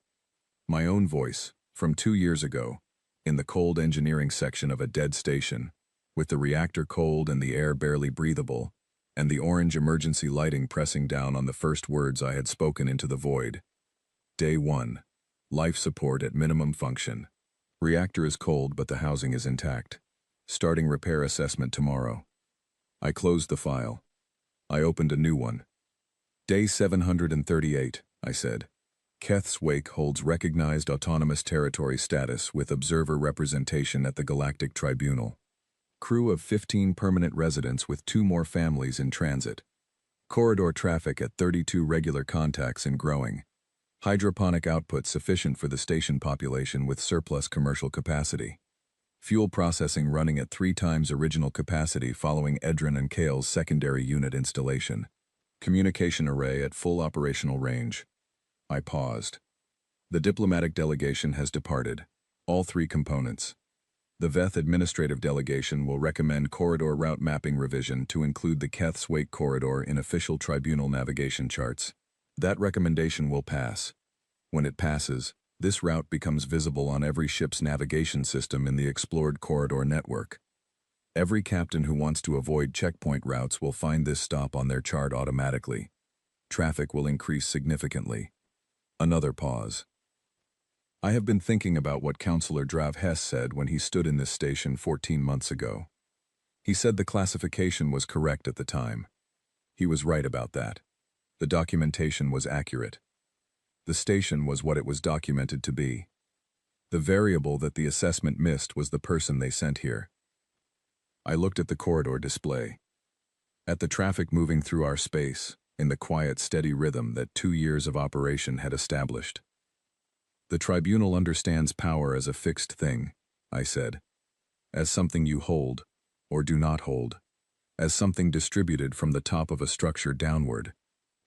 My own voice, from 2 years ago, in the cold engineering section of a dead station, with the reactor cold and the air barely breathable, and the orange emergency lighting pressing down on the first words I had spoken into the void. Day 1. Life support at minimum function. Reactor is cold but the housing is intact. Starting repair assessment tomorrow. I closed the file. I opened a new one. Day 738, I said. Keth's Wake holds recognized autonomous territory status with observer representation at the Galactic Tribunal. Crew of 15 permanent residents with 2 more families in transit. Corridor traffic at 32 regular contacts and growing. Hydroponic output sufficient for the station population with surplus commercial capacity. Fuel processing running at 3 times original capacity following Edrin and Kale's secondary unit installation. Communication array at full operational range. I paused. The diplomatic delegation has departed. All 3 components. The VETH administrative delegation will recommend corridor route mapping revision to include the Keth's Wake corridor in official tribunal navigation charts. That recommendation will pass. When it passes, This route becomes visible on every ship's navigation system in the explored corridor network. Every captain who wants to avoid checkpoint routes will find this stop on their chart automatically. Traffic will increase significantly. Another pause. I have been thinking about what Councillor Drav Hess said when he stood in this station 14 months ago. He said the classification was correct at the time. He was right about that. The documentation was accurate. The station was what it was documented to be. The variable that the assessment missed was the person they sent here. I looked at the corridor display. At the traffic moving through our space, in the quiet, steady rhythm that 2 years of operation had established. The tribunal understands power as a fixed thing, I said. As something you hold, or do not hold. As something distributed from the top of a structure downward.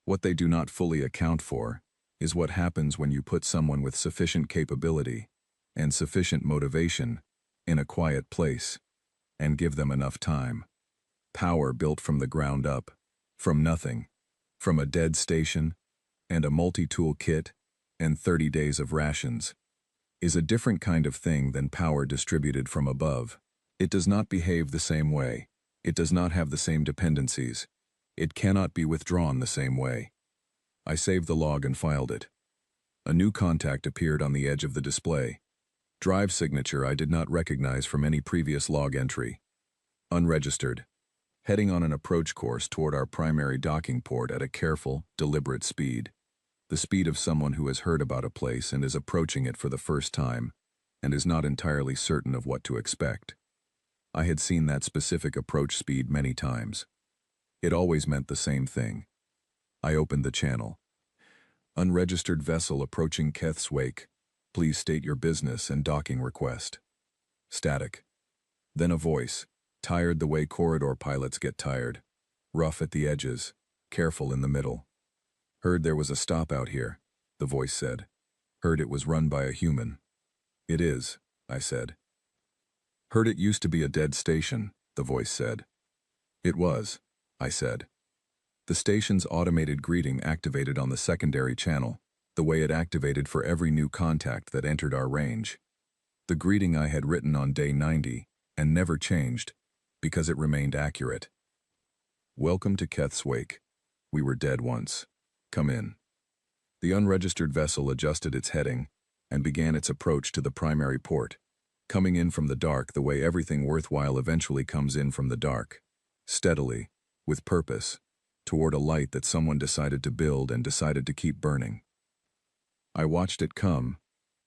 What they do not fully account for is what happens when you put someone with sufficient capability and sufficient motivation in a quiet place and give them enough time. Power built from the ground up, from nothing, from a dead station and a multi-tool kit and 30 days of rations, is a different kind of thing than power distributed from above. It does not behave the same way. It does not have the same dependencies. It cannot be withdrawn the same way. I saved the log and filed it. A new contact appeared on the edge of the display. Drive signature I did not recognize from any previous log entry. Unregistered. Heading on an approach course toward our primary docking port at a careful, deliberate speed. The speed of someone who has heard about a place and is approaching it for the first time, and is not entirely certain of what to expect. I had seen that specific approach speed many times. It always meant the same thing. I opened the channel. Unregistered vessel approaching Keth's wake. Please state your business and docking request. Static. Then a voice, tired the way corridor pilots get tired. Rough at the edges, careful in the middle. Heard there was a stop out here, the voice said. Heard it was run by a human. It is, I said. Heard it used to be a dead station, the voice said. It was, I said. The station's automated greeting activated on the secondary channel, the way it activated for every new contact that entered our range. The greeting I had written on day 90, and never changed, because it remained accurate. Welcome to Keth's wake. We were dead once. Come in. The unregistered vessel adjusted its heading, and began its approach to the primary port, coming in from the dark the way everything worthwhile eventually comes in from the dark. Steadily, with purpose, toward a light that someone decided to build and decided to keep burning. I watched it come,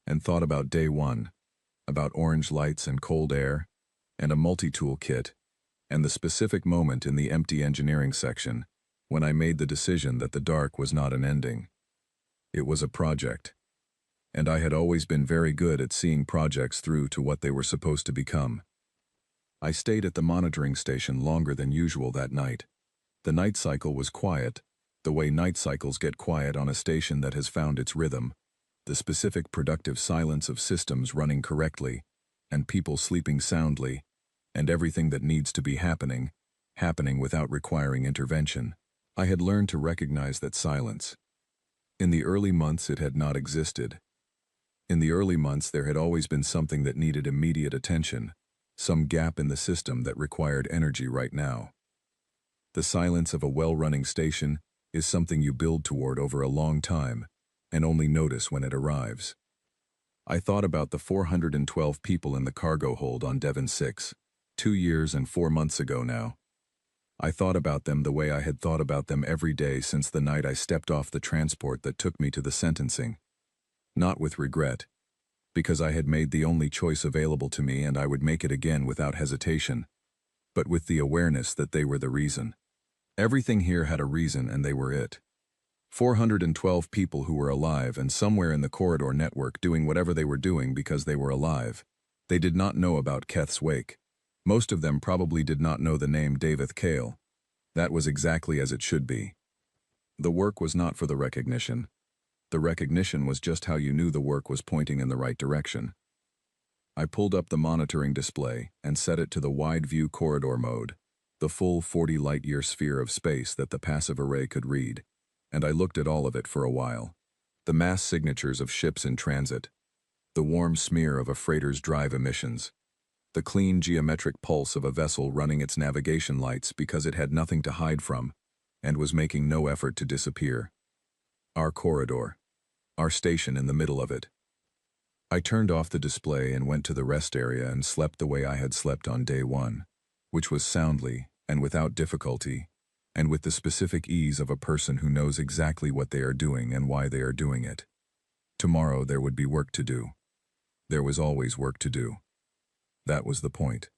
and thought about day one, about orange lights and cold air, and a multi-tool kit, and the specific moment in the empty engineering section, when I made the decision that the dark was not an ending. It was a project. And I had always been very good at seeing projects through to what they were supposed to become. I stayed at the monitoring station longer than usual that night. The night cycle was quiet, the way night cycles get quiet on a station that has found its rhythm, the specific productive silence of systems running correctly, and people sleeping soundly, and everything that needs to be happening without requiring intervention. I had learned to recognize that silence. In the early months it had not existed. In the early months there had always been something that needed immediate attention, some gap in the system that required energy right now. The silence of a well-running station is something you build toward over a long time, and only notice when it arrives. I thought about the 412 people in the cargo hold on Devon 6, 2 years and 4 months ago now. I thought about them the way I had thought about them every day since the night I stepped off the transport that took me to the sentencing. Not with regret, because I had made the only choice available to me and I would make it again without hesitation, but with the awareness that they were the reason. Everything here had a reason and they were it. 412 people who were alive and somewhere in the corridor network doing whatever they were doing because they were alive. They did not know about Keth's wake. Most of them probably did not know the name David Cale. That was exactly as it should be. The work was not for the recognition. The recognition was just how you knew the work was pointing in the right direction. I pulled up the monitoring display and set it to the wide view corridor mode, the full 40 light-year sphere of space that the passive array could read, and I looked at all of it for a while. The mass signatures of ships in transit, the warm smear of a freighter's drive emissions, the clean geometric pulse of a vessel running its navigation lights because it had nothing to hide from and was making no effort to disappear. Our corridor, our station in the middle of it. I turned off the display and went to the rest area and slept the way I had slept on day one, which was soundly and without difficulty, and with the specific ease of a person who knows exactly what they are doing and why they are doing it. Tomorrow there would be work to do. There was always work to do. That was the point.